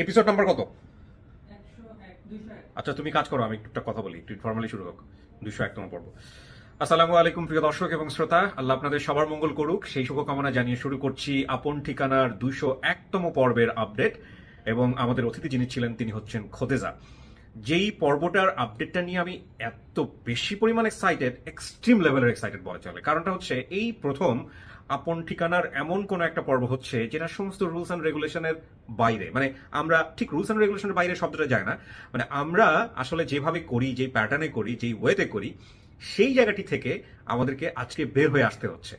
Episode number কত? আচ্ছা তুমি কাজ করো, আমি একটু কথা বলি, একটু ফর্মালি শুরু হোক। 201তম পর্ব। আসসালামু আলাইকুম প্রিয় দর্শক এবং শ্রোতা, আল্লাহ আপনাদের সবার মঙ্গল করুক সেই শুভকামনা জানিয়ে শুরু করছি আপন ঠিকানার 201তম পর্বের আপডেট। এবং আমাদের অতিথি যিনি ছিলেন তিনি হচ্ছেন খোদেজা। যেই পর্বটার আপডেটটা নিয়ে আমি এত বেশি পরিমাণ এক্সাইটেড, এক্সট্রিম লেভেলের এক্সাইটেড বলা চলে। কারণটা হচ্ছে এই প্রথম আপন ঠিকানার এমন কোন একটা পর্ব হচ্ছে যেটা সমস্ত রুলস অ্যান্ড রেগুলেশনের বাইরে। মানে আমরা ঠিক রুলস অ্যান্ড রেগুলেশনের বাইরে শব্দটা যায় না, মানে আমরা আসলে যেভাবে করি, যেই প্যাটার্নে করি, যেই ওয়েতে করি, সেই জায়গাটি থেকে আমাদেরকে আজকে বের হয়ে আসতে হচ্ছে।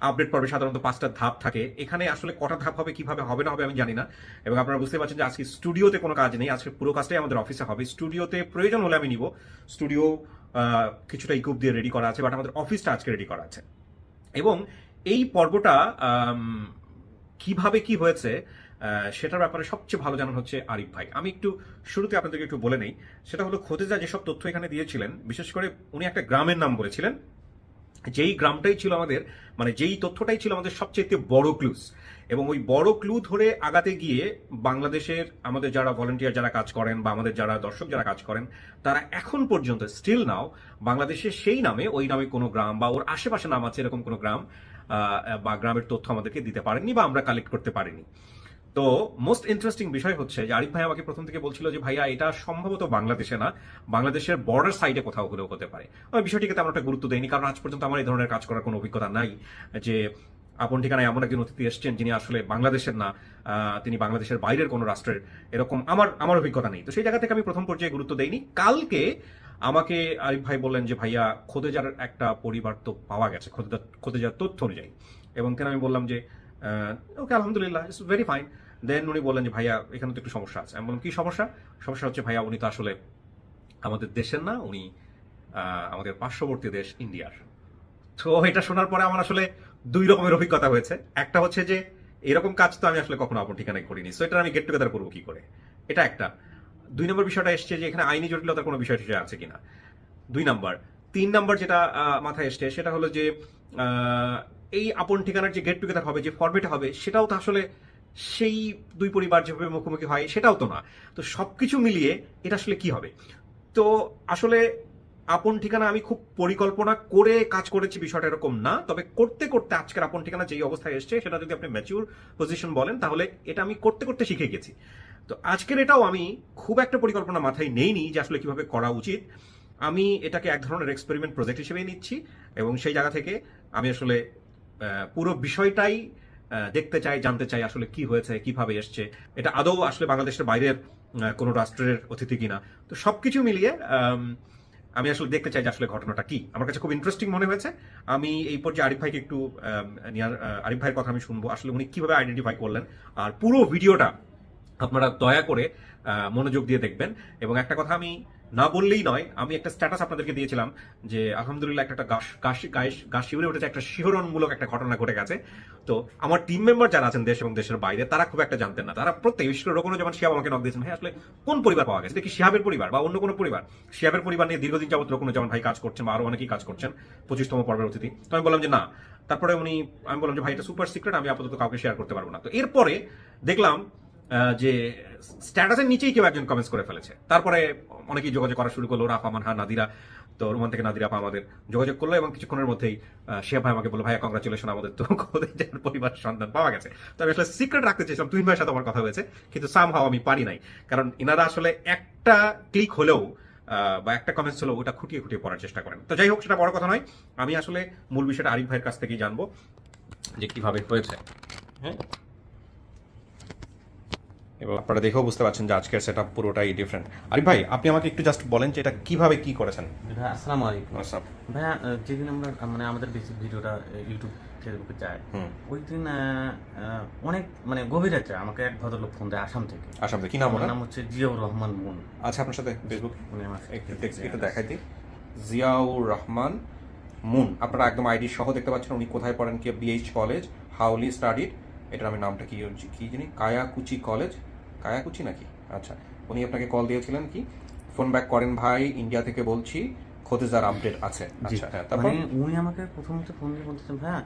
আপডেট পর্বে সাধারণত 5টা ধাপ থাকে, এখানে আসলে কটা ধাপ হবে, কিভাবে হবে না হবে আমি জানি না। এবং আপনারা বুঝতে পারছেন যে আজকে স্টুডিওতে কোনো কাজ নেই, আজকে পুরো কাজটাই আমাদের অফিসে হবে। স্টুডিওতে প্রয়োজন হলে আমি নিব, স্টুডিও কিছুটা ইকুইপ দিয়ে রেডি করা আছে, বাট আমাদের অফিসটা আজকে রেডি করা আছে। এবং এই পর্বটা কিভাবে কি হয়েছে সেটার ব্যাপারে সবচেয়ে ভালো জানানো হচ্ছে আরিফ ভাই। আমি একটু শুরুতে আপনাদেরকে একটু বলে নেই, সেটা হলো খোদেজা যেসব তথ্য এখানে দিয়েছিলেন, বিশেষ করে উনি একটা গ্রামের নাম বলেছিলেন, যেই গ্রামটাই ছিল আমাদের, মানে যেই তথ্যটাই ছিল আমাদের সবচেয়ে বড় ক্লুজ। এবং ওই বড় ক্লু ধরে আগাতে গিয়ে বাংলাদেশের আমাদের যারা ভলেন্টিয়ার যারা কাজ করেন বা আমাদের যারা দর্শক যারা কাজ করেন, তারা এখন পর্যন্ত স্টিল নাও বাংলাদেশের সেই নামে, ওই নামে কোনো গ্রাম বা ওর আশেপাশে নাম আছে এরকম কোনো গ্রাম বা গ্রামের তথ্য আমাদেরকে দিতে পারেননি বা আমরা কালেক্ট করতে পারিনি। তো মোস্ট ইন্টারেস্টিং বিষয় হচ্ছে যে আরিফ ভাই আমাকে প্রথম থেকে বলছিল যে ভাইয়া এটা সম্ভবত বাংলাদেশে না, বাংলাদেশের বর্ডার সাইডে কোথাও হলেও হতে পারে। আমি বিষয়টিকে তেমন একটা গুরুত্ব দেয়নি, কারণ আজ পর্যন্ত আমার এই ধরনের কাজ করার কোনো অভিজ্ঞতা নাই যে আপন ঠিকানায় এমন একজন অতিথি এসছেন যিনি আসলে বাংলাদেশের না, তিনি বাংলাদেশের বাইরের কোনো রাষ্ট্রের, এরকম আমার অভিজ্ঞতা নেই। তো সেই জায়গা থেকে আমি প্রথম পর্যায়ে গুরুত্ব দেইনি। কালকে আমাকে আরিফ ভাই বললেন যে ভাইয়া খোদেজার একটা পরিবার তো পাওয়া গেছে খোদেজার তথ্য অনুযায়ী। এবং কেন আমি বললাম যে ওকে আলহামদুলিল্লাহ, ইটস ভেরি ফাইন। দেন উনি বললেন যে ভাইয়া এখানে তো একটু সমস্যা আছে। আমি বললাম কি সমস্যা? সমস্যা হচ্ছে ভাইয়া উনি তো আসলে আমাদের দেশের না, উনি আমাদের পার্শ্ববর্তী দেশ ইন্ডিয়ার। তো এটা শোনার পরে আমার আসলে দুই রকমের অভিজ্ঞতা হয়েছে। একটা হচ্ছে যে এরকম কাজ তো আমি আসলে কখনো আপন ঠিকানায় করিনি, সো এটা আমি গেট টুগেদার করবো কি করে, এটা একটা। 2 নম্বর বিষয়টা এসছে যে এখানে আইনি জটিলতার কোনো বিষয় টিষয় আছে কিনা, 2 নম্বর। 3 নম্বর যেটা মাথায় এসছে সেটা হলো যে এই আপন ঠিকানার যে গেট টুগেদার হবে, যে ফরম্যাট হবে, সেটাও তো আসলে সেই দুই পরিবার যেভাবে মুখোমুখি হয় সেটাও তো না। তো সবকিছু মিলিয়ে এটা আসলে কি হবে? তো আসলে আপন ঠিকানা আমি খুব পরিকল্পনা করে কাজ করেছি বিষয়টা এরকম না, তবে করতে করতে আজকের আপন ঠিকানা যেই অবস্থায় এসছে সেটা যদি আপনি ম্যাচিউর পজিশন বলেন, তাহলে এটা আমি করতে করতে শিখে গেছি। তো আজকের এটাও আমি খুব একটা পরিকল্পনা মাথায় নেইনি যে আসলে কিভাবে করা উচিত। আমি এটাকে এক ধরনের এক্সপেরিমেন্ট প্রজেক্ট হিসেবেই নিচ্ছি, এবং সেই জায়গা থেকে আমি আসলে পুরো বিষয়টাই দেখতে চাই, জানতে চাই আসলে কি হয়েছে, কিভাবে এসছে, এটা আদৌ আসলে বাংলাদেশের বাইরের কোনো রাষ্ট্রের অতিথি কিনা। তো সবকিছু মিলিয়ে আমি আসলে দেখতে চাই যে আসলে ঘটনাটা কি। আমার কাছে খুব ইন্টারেস্টিং মনে হয়েছে। আমি এই পর্যায়ে আরিফ ভাইকে একটু আরিফ ভাইয়ের কথা আমি শুনবো, আসলে উনি কিভাবে আইডেন্টিফাই করলেন। আর পুরো ভিডিওটা আপনারা দয়া করে মনোযোগ দিয়ে দেখবেন। এবং একটা কথা আমি না বললেই নয়, আমি একটা স্ট্যাটাস আপনাদেরকে দিয়েছিলাম যে আলহামদুলিল্লাহ একটা গাছ শিউরে উঠেছে, একটা শিহরণমূলক একটা ঘটনা ঘটে গেছে। তো আমার টিম মেম্বার যারা আছেন দেশ এবং দেশের বাইরে, তারা খুব একটা জানতেন না। তারা প্রত্যেক বিশেষ করে রোকনও যেমন শিহাব আমাকে নক দিয়েছেন, ভাই আসলে কোন পরিবার পাওয়া গেছে, এটা কি শিহাবের পরিবার বা অন্য কোনো পরিবার? শিহাবের পরিবার নিয়ে দীর্ঘদিন যাবত রোকনও যেমন ভাই কাজ করছেন বা আরো অনেকেই কাজ করছেন, 25তম পর্বের অতিথি। তো আমি বললাম যে না। তারপরে আমি বললাম যে ভাই এটা সুপার সিক্রেট, আমি আপাতত কাউকে শেয়ার করতে পারবো না। তো এরপরে দেখলাম যে স্ট্যাটাসের নিচেই কেউ একজন কমেন্টস করে ফেলেছে। তারপরে অনেকেই যোগাযোগ করা শুরু করলো, রাফা মানহা, নাদিরা। তো রোমান থেকে নাদিরা আপা আমাদের যোগাযোগ করলো, এবং কিছুক্ষণের মধ্যেই শিয়া ভাই আমাকে বললো ভাইয়া কংগ্রাচুলেশন, আমাদের তো খোদেজার পরিবার সন্তান পাওয়া গেছে। তো আমি আসলে সিক্রেট রাখতে চেয়েছিলাম, তুহিন ভাইয়ের সাথে আমার কথা হয়েছে, কিন্তু সামহাও আমি পারি নাই। কারণ ইনারা আসলে একটা ক্লিক হলেও বা একটা কমেন্টস হলেও ওটা খুঁটিয়ে খুঁটিয়ে পড়ার চেষ্টা করেন। তো যাই হোক, সেটা বড় কথা নয়। আমি আসলে মূল বিষয়টা আরিফ ভাইয়ের কাছ থেকেই জানবো যে কিভাবে হয়েছে। হ্যাঁ, এবং আপনারা দেখেও বুঝতে পারছেন যে আজকের সেটআপ পুরোটাই ডিফারেন্ট। আরিফ ভাই, আপনি আমাকে একটু জাস্ট বলেন যে এটা কিভাবে কি করেছেন। ভাইয়া আসসালামু আলাইকুম। আসসালাম। ভাইয়া যেদিন আমরা মানে আমাদের বেসিক ভিডিওটা ইউটিউব ফেসবুকে যায়, ওই দিন অনেক মানে গভীর রাতে আমাকে এক ভদ্রলোক ফোন দেয় আসাম থেকে। আসাম থেকে কি নাম? ওনার নাম হচ্ছে জিয়াউর রহমান মুন। আচ্ছা, আপনার সাথে ফেসবুক উনি আমার একটু দেখাই দিই। জিয়াউর রহমান মুন, আপনারা একদম আইডি সহ দেখতে পাচ্ছেন। উনি কোথায় পড়েন, কি বিএইচ কলেজ, হাউলি স্টাডিড। এটার আমি নামটা কি কি জানি, কায়াকুচি কলেজ, কায়াকুচি নাকি? আচ্ছা, উনি আপনাকে কল দিয়েছিলেন, কি ফোন ব্যাক করেন ভাই, ইন্ডিয়া থেকে বলছি, খোদেজার আপডেট আছে। আচ্ছা হ্যাঁ, তারপর মানে উনি আমাকে প্রথমত ফোন দিয়ে বলতেছেন ভাইয়া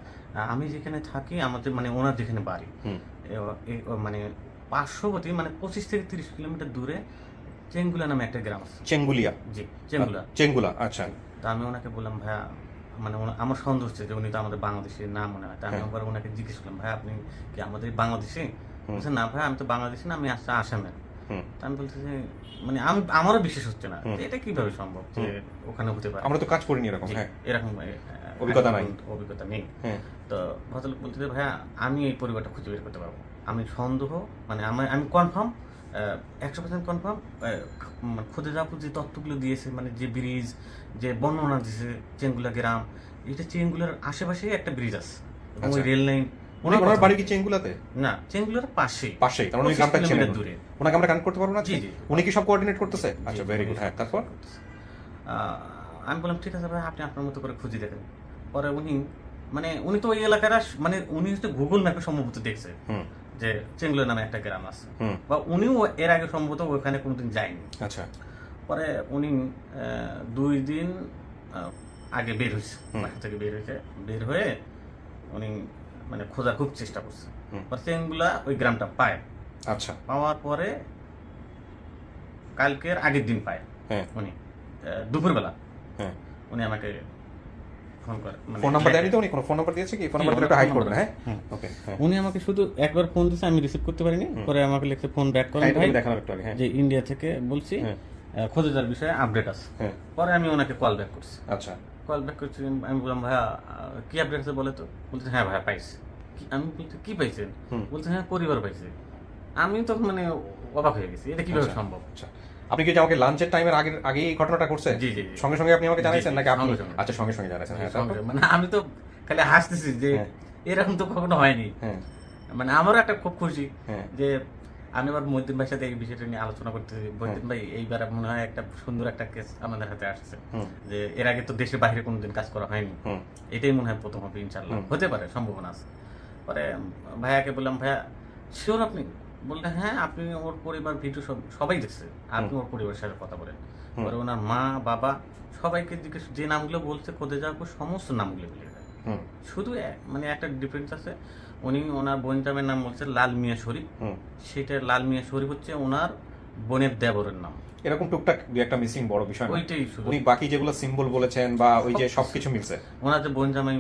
আমি যেখানে থাকি আমাদের মানে ওনার যেখানে বাড়ি মানে পার্শ্ববর্তী মানে 25 থেকে 30 কিলোমিটার দূরে চেঙ্গুলা নামে একটা গ্রাম আছে। চেঙ্গুলিয়া, জি, চেঙ্গুলা। চেঙ্গুলা, আচ্ছা। তা আমি ওনাকে বললাম, ভাইয়া মানে আমার সন্দেহ হচ্ছে যে উনি তো আমাদের বাংলাদেশি না মনে হয়। তা আমি একবার ওনাকে জিজ্ঞেস করলাম, ভাই আপনি কি আমাদের বাংলাদেশি? বলছে না ভাই, আমি তো বাংলাদেশি না, আমি আসছি আসামের। তা আমি বলছি যে মানে আমারও বিশ্বাস হচ্ছে না, এটা কিভাবে সম্ভব যে ওখানে হতে পারে। আমরা তো কাজ করিনি এরকম, হ্যাঁ, এরকম অভিজ্ঞতা নেই। তো ভদ্রলোক বলতে যে ভাইয়া আমি এই পরিবারটা খুঁজে বের করতে পারবো। আমি সন্দেহ মানে আমি কনফার্ম 100% কনফার্ম। খুঁজে যাবো যে তথ্যগুলো দিয়েছে, মানে যে ব্রিজ, যে বর্ণনা দিয়েছে চেঙ্গুলা গ্রাম, এটা চেঙ্গুলার আশেপাশেই একটা ব্রিজ আছে এবং ওই রেল লাইন। ওনার বাড়ি কি চেঙ্গুলাতে? না, চেঙ্গুলার পাশেই। কারণ ওই গ্রামটা চেনেন দূরে। ওনাকে আমরা কানেক্ট করতে পারবো না? জি জি, উনি কি সব কোঅর্ডিনেট করতেছে? আচ্ছা, ভেরি গুড। হ্যাঁ, তারপর আমি বললাম ঠিক আছে ভাই, আপনি আপনার মতো করে খুঁজে দেখেন। পরে উনি তো ওই এলাকার মানে উনি হচ্ছে গুগল ম্যাপে সম্ভবত দেখছে যে চেঙ্গুলা নামে একটা গ্রাম আছে, বা উনিও এর আগে সম্ভবত ওখানে কোনোদিন যায়নি। আচ্ছা। পরে উনি 2 দিন আগে বের হয়েছে, বাসা থেকে বের হয়ে উনি মানে খোঁজার খুব চেষ্টা করছে। পরে চেঙ্গুলা ওই গ্রামটা পায়। আচ্ছা। পাওয়ার পরে কালকের আগের দিন পায় উনি দুপুরবেলা। উনি আমাকে ফোন করে, ফোন নাম্বার দেয়নি তো? উনি কোনো ফোন নাম্বার দিয়েছে কি? ফোন নাম্বার একটু হাইড করবেন। হ্যাঁ, ওকে। উনি আমাকে শুধু একবার ফোন দিয়েছে, আমি রিসিভ করতে পারিনি। পরে আমাকে লিখে ফোন ব্যাক করেন ভাই, দেখালাম একটু আগে, হ্যাঁ, যে ইন্ডিয়া থেকে বলছি, খোঁজার বিষয়ে আপডেট আছে। পরে আমি ওনাকে কল ব্যাক করছি। আচ্ছা। কল ব্যাক করছি, আমি বললাম ভাইয়া কি আপডেট আছে বলে তো? বলছে হ্যাঁ ভাইয়া পাইছি। আমি বলছি কি পাইছেন? বলছে হ্যাঁ পরিবার পাইছে। আমি তখন মানে অবাক হয়ে গেছি, এটা কিভাবে সম্ভব। আচ্ছা, আপনি কি আমাকে লাঞ্চের টাইমের আগে এই ঘটনাটা করছে? জি জি, সঙ্গে সঙ্গে আপনি আমাকে জানাইছেন নাকি আপনি? আচ্ছা, সঙ্গে সঙ্গে জানাইছেন। হ্যাঁ, মানে আমি তো খালি হাসতেছি যে এরকম তো কখনো হয়নি। মানে আমারও একটা খুব খুশি যে আমি আবার মহিউদ্দিন ভাইয়ের সাথে এই বিষয়টা নিয়ে আলোচনা করতেছি। মহিউদ্দিন ভাই এইবার মনে হয় একটা সুন্দর একটা কেস আমাদের হাতে আসছে, যে এর আগে তো দেশের বাইরে কোনোদিন কাজ করা হয়নি, এটাই মনে হয় প্রথম হবে। ইনশাল্লাহ হতে পারে, সম্ভাবনা আছে। পরে ভাইয়াকে বললাম, ভাইয়া শিওর আপনি? বললেন হ্যাঁ, আপনি ওর পরিবার ভিডিও সবাই দেখছে, আপনি ওর পরিবারের সাথে কথা বলেন। পরে ওনার মা বাবা সবাইকে জিজ্ঞেস, যে নামগুলো বলছে খোঁজে যাওয়ার পর সমস্ত নামগুলো মিলে যায়। শুধু মানে একটা ডিফারেন্স আছে, উনি ওনার বোন জামের নাম বলছে লাল মিয়া শরীফ। সেটা লাল মিয়া শরীফ হচ্ছে ওনার বোনের দেবরের নাম। এরকম টুকটাক দুই একটা মিসিং বড় বিষয়, ওইটাই শুধু। উনি বাকি যেগুলো সিম্বল বলেছেন বা ওই যে সবকিছু মিলছে, ওনার যে বোন জামাই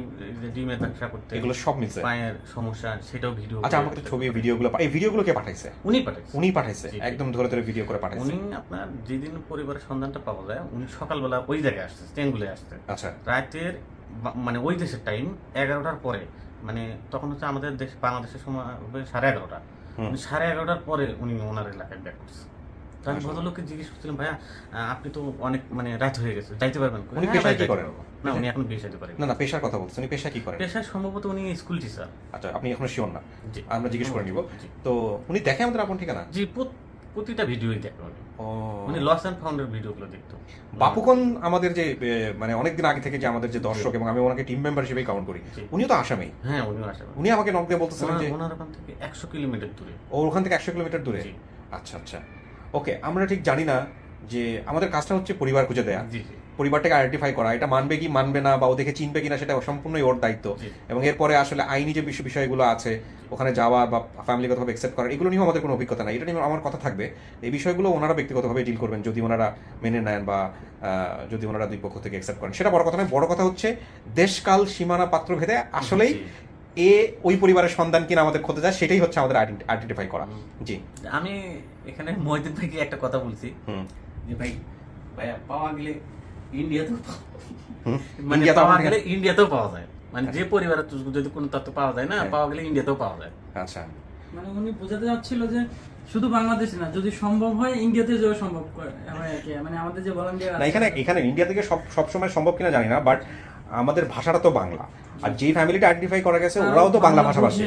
ডিমের ব্যবসা করতে, এগুলো সব মিলছে। পায়ের সমস্যা, সেটাও ভিডিও। আচ্ছা, আমাকে ছবি ভিডিওগুলো, এই ভিডিওগুলো কে পাঠাইছে? উনি পাঠাইছে, একদম ধরে ধরে ভিডিও করে পাঠাইছে। উনি আপনার যেদিন পরিবারের সন্ধানটা পাওয়া যায়, উনি সকালবেলা ওই জায়গায় আসছে, চেঙ্গুলে আসছে। আচ্ছা। রাতের মানে ওই দেশের টাইম 11টার পরে, মানে তখন হচ্ছে আমাদের দেশ বাংলাদেশের সময় হবে 11:30। 11:30টার পরে উনি ওনার এলাকায় ব্যাক করছে। তো আমি ভদ্রলোককে জিজ্ঞেস করছিলাম, ভাইয়া আপনি তো অনেক মানে রাত হয়ে গেছে, যাইতে পারবেন? উনি পেশায় কি করেন? না, উনি এখন বিয়ে শাদী করেন না, পেশার কথা বলছেন। উনি পেশা কি করেন? পেশায় সম্ভবত উনি স্কুল টিচার। আচ্ছা, আপনি এখন শিওর না? আমরা জিজ্ঞেস করে নিব। তো উনি দেখে আমাদের আপন ঠিকানা? জি, প্রতিটা ভিডিওই দেখে উনি লস এন্ড ফাউন্ডের ভিডিওগুলো দেখতো। বাপুকন আমাদের যে মানে অনেকদিন আগে থেকে যে আমাদের যে দর্শক, এবং আমি ওনাকে টিম মেম্বার হিসেবে কাউন্ট করি, উনিও তো আসামি। হ্যাঁ, উনিও আসামি। উনি আমাকে নক দিয়ে বলতেছিলেন যে ওনার ওখান থেকে 100 কিলোমিটার দূরে। ওখান থেকে 100 কিলোমিটার দূরে? আচ্ছা আচ্ছা, ওকে। আমরা ঠিক জানি না যে আমাদের কাজটা হচ্ছে পরিবার খুঁজে দেয়া, পরিবারটাকে আইডেন্টিফাই করা। এটা মানবে কি মানবে না বা ও দেখে চিনবে কিনা, সেটা সম্পূর্ণই ওর দায়িত্ব। এবং এরপরে আসলে আইনি যে বিষয়গুলো আছে, ওখানে যাওয়া বা ফ্যামিলিগতভাবে অ্যাকসেপ্ট করা, এগুলো নিয়েও আমাদের কোনো অভিজ্ঞতা নাই। এটা নিয়ে আমার কথা থাকবে। এই বিষয়গুলো ওনারা ব্যক্তিগতভাবে ডিল করবেন, যদি ওনারা মেনে নেন বা যদি ওনারা দুই পক্ষ থেকে অ্যাকসেপ্ট করেন। সেটা বড় কথা নয়। বড় কথা হচ্ছে দেশকাল সীমানা পাত্র ভেদে আসলেই ওই পরিবারের সন্তান কিনা আমাদের খোঁজে যায়, সেটাই হচ্ছে আমাদের আইডেন্টিফাই করা। জি, আমি এখানে মহিউদ্দিন ভাইকে একটা কথা বলছি যে ভাই পাওয়া গেলে ইন্ডিয়াতেও পাওয়া যায়, মানে যে পরিবারের যদি কোনো তথ্য পাওয়া যায় না, পাওয়া গেলে ইন্ডিয়াতেও পাওয়া যায়। আচ্ছা, মানে উনি বোঝাতে যাচ্ছিল যে শুধু বাংলাদেশে না, যদি সম্ভব হয় ইন্ডিয়াতে যাওয়া সম্ভব হয় আর কি। মানে আমাদের যে ভলান্টিয়ার আছে এখানে ইন্ডিয়া থেকে সব সময় সম্ভব কিনা জানি না, বাট আমাদের ভাষাটা তো বাংলা। আর যে ফ্যামিলিটা আইডেন্টিফাই করা গেছে ওরাও তো বাংলা ভাষাভাষী,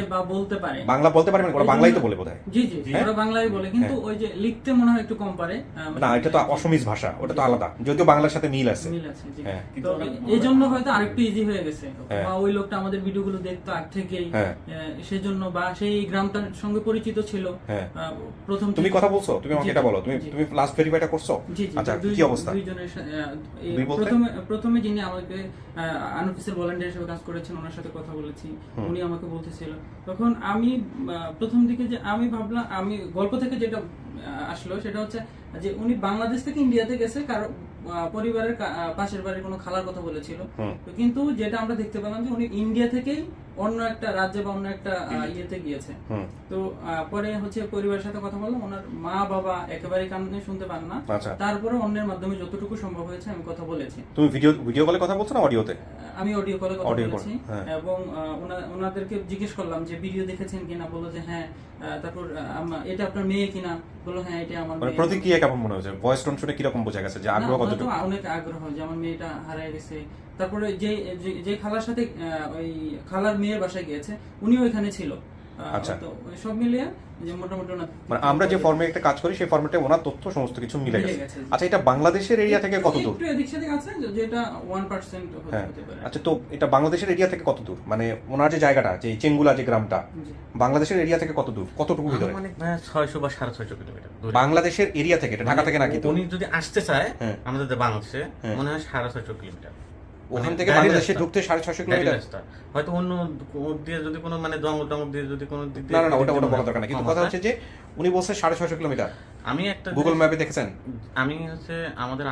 বাংলা বলতে পারে, ওরা বাংলাই তো বলে বোধহয়। জি জি, ওরা বাংলাই বলে, কিন্তু ওই যে লিখতে মনে হয় একটু কম পারে। না, এটা তো অসমীজ ভাষা, ওটা তো আলাদা, যদিও বাংলার সাথে মিল আছে। তো এই জন্য হয়তো আরেকটু ইজি হয়ে গেছে, বা ওই লোকটা আমাদের ভিডিওগুলো দেখতো আগ থেকেই, সেজন্য বা সেই গ্রামটার সঙ্গে পরিচিত ছিল প্রথম। তুমি কথা বলছো, তুমি আমাকে এটা বলো, তুমি লাস্ট ভেরিফাইটা করছো? আচ্ছা, কি অবস্থা? দুইজনের প্রথমে যিনি আমাকে আনঅফিসিয়াল ভলান্টিয়ার হিসেবে কাজ করে করেছেন, ওনার সাথে কথা বলেছি, উনি আমাকে বলতেছিল। তখন আমি প্রথম দিকে যে আমি ভাবলাম, আমি গল্প থেকে যেটা আসলো সেটা হচ্ছে যে উনি বাংলাদেশ থেকে ইন্ডিয়াতে গেছে, কারো পরিবারের পাশের বাড়ির কোনো খালার কথা বলেছিল। তো কিন্তু যেটা আমরা দেখতে পেলাম যে উনি ইন্ডিয়া থেকেই অন্য একটা রাজ্যে বা অন্য একটা ইয়েতে গিয়েছে। তো পরে হচ্ছে পরিবারের সাথে কথা বললাম, ওনার মা বাবা একেবারে কানে শুনতে পান না, তারপরে অন্যের মাধ্যমে যতটুকু সম্ভব হয়েছে আমি কথা বলেছি। তুমি ভিডিও কলে কথা বলছো না অডিওতে? আমি অডিও কলে কথা বলেছি এবং ওনাদেরকে জিজ্ঞেস করলাম যে ভিডিও দেখেছেন কিনা, বললো যে হ্যাঁ। তারপর এটা আপনার মেয়ে কিনা, বললো হ্যাঁ এটা আমার মেয়ে। প্রতিক্রিয়া কেমন মনে হচ্ছে? ভয়েস টোন শুনে কি রকম বোঝা গেছে যে আগ্রহ কতটুকু? অনেক আগ্রহ যে আমার মেয়েটা হারিয়ে গেছে। তারপরে যে খালার সাথে ওই খালার মেয়ের বাসায় গিয়েছে, উনিও এখানে ছিল। আচ্ছা, তো সব মিলিয়ে যে মোটামুটি মানে আমরা যে ফর্মে একটা কাজ করি সেই ফর্মেটে ওনার তথ্য সমস্ত কিছু মিলে গেছে। আচ্ছা, এটা বাংলাদেশের এরিয়া থেকে কত দূর? একটু এদিক সেদিক আছে, যেটা 1% হতে পারে। আচ্ছা, তো এটা বাংলাদেশের এরিয়া থেকে কত দূর? মানে ওনার যে জায়গাটা, যে চেঙ্গুলা যে গ্রামটা, বাংলাদেশের এরিয়া থেকে কত দূর, কতটুকু ভিতরে? মানে 600 বা 650 কিলোমিটার দূরে। বাংলাদেশের এরিয়া থেকে, এটা ঢাকা থেকে নাকি? উনি যদি আসতে চায় আমাদের বাংলাদেশে, মনে হয় 650 কিলোমিটার। ওখান থেকে বাংলাদেশে ঢুকতে 650 কিলোমিটার। হয়তো অন্য দিয়ে যদি কোনো মানে জঙ্গল টঙ্গল দিয়ে যদি কোনো দিক দিয়ে, না ওটা বলা দরকার না, কিন্তু কথা হচ্ছে যে উনি বলছে 650 কিলোমিটার। আমি একটা গুগল ম্যাপে দেখেছেন? আমি হচ্ছে আমাদের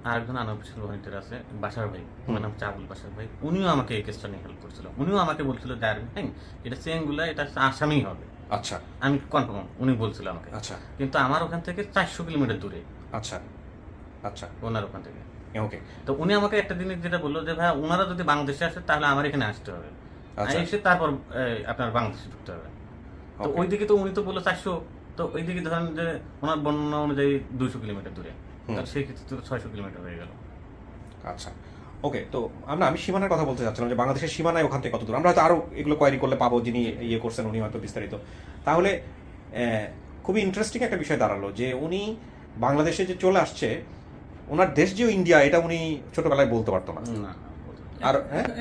আরেকজন আনঅফিসিয়াল ভলেন্টিয়ার আছে, বাসার ভাই, আমার নাম চাবুল বাসার ভাই, উনিও আমাকে এই কেসটা নিয়ে হেল্প করছিল। উনিও আমাকে বলছিল যে ভাই এটা চেঙ্গুলা, এটা আসামি হবে। আচ্ছা, আমি কনফার্ম, উনি বলছিল আমাকে। আচ্ছা, কিন্তু আমার ওখান থেকে 400 কিলোমিটার দূরে। আচ্ছা আচ্ছা, ওনার ওখান থেকে। ওকে। তো উনি আমাকে একটা জিনিস যেটা বললো যে ভাই ওনারা যদি বাংলাদেশে আসে তাহলে আমার এখানে আসতে হবে, এসে তারপর আপনার বাংলাদেশে ঢুকতে হবে। তো ওইদিকে তো উনি তো বললো 400, তো ওইদিকে ধরেন যে ওনার বর্ণনা অনুযায়ী 200 কিলোমিটার দূরে, সেই ক্ষেত্রে তো 600 কিলোমিটার হয়ে গেল। আচ্ছা, ওকে। তো আমি সীমানার কথা বলতে চাচ্ছিলাম যে বাংলাদেশের সীমানায় ওখান থেকে কত দূর? আমরা হয়তো আরো এগুলো কোয়ারি করলে পাবো, যিনি ইয়ে করছেন উনি হয়তো বিস্তারিত। তাহলে খুবই ইন্টারেস্টিং একটা বিষয় দাঁড়ালো যে উনি বাংলাদেশে যে চলে আসছে, ওনার দেশ যে ইন্ডিয়া, এটা উনি ছোটবেলায় বলতে পারতো না। আর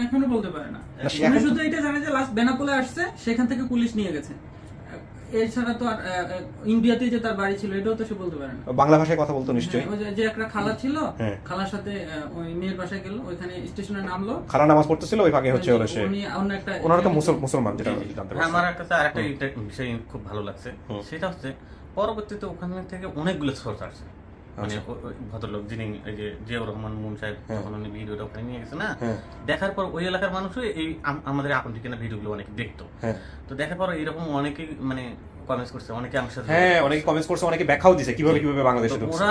এখনো বলতে পারে না। উনি শুধু এটা জানে যে লাস্ট বেনাপোলে আসছে, সেখান থেকে পুলিশ নিয়ে গেছে। এছাড়া তো আর ইন্ডিয়াতে যে তার বাড়ি ছিল এটাও তো সে বলতে পারে না। বাংলা ভাষায় কথা বলতো নিশ্চয়ই। যে একটা খালা ছিল, খালার সাথে ওই মেয়ের বাসায় গেল, ওইখানে স্টেশনে নামলো, খালা নামাজ পড়তেছিল, ওই ফাঁকে হচ্ছে হলো সে অন্য একটা, ওনারা তো মুসলমান, যেটা জানতে পারছি। আমার কাছে আরেকটা বিষয় খুব ভালো লাগছে, সেটা হচ্ছে পরবর্তীতে ওখান থেকে অনেকগুলো সোর্স আসছে। মানে ভদ্রলোক যিনি জিয়াউর রহমান মুন সাহেব, যখন উনি ভিডিওটা ওখানে নিয়ে গেছে না, দেখার পর ওই এলাকার মানুষও এই আমাদের আপন ঠিকানা ভিডিওগুলো অনেকে দেখতো। তো দেখার পর এরকম অনেকেই মানে কমেন্টস করছে, অনেকে আমার সাথে অনেকে কমেন্টস করছে, অনেকে ব্যাখ্যাও দিছে কিভাবে বাংলাদেশে ঢুকছে।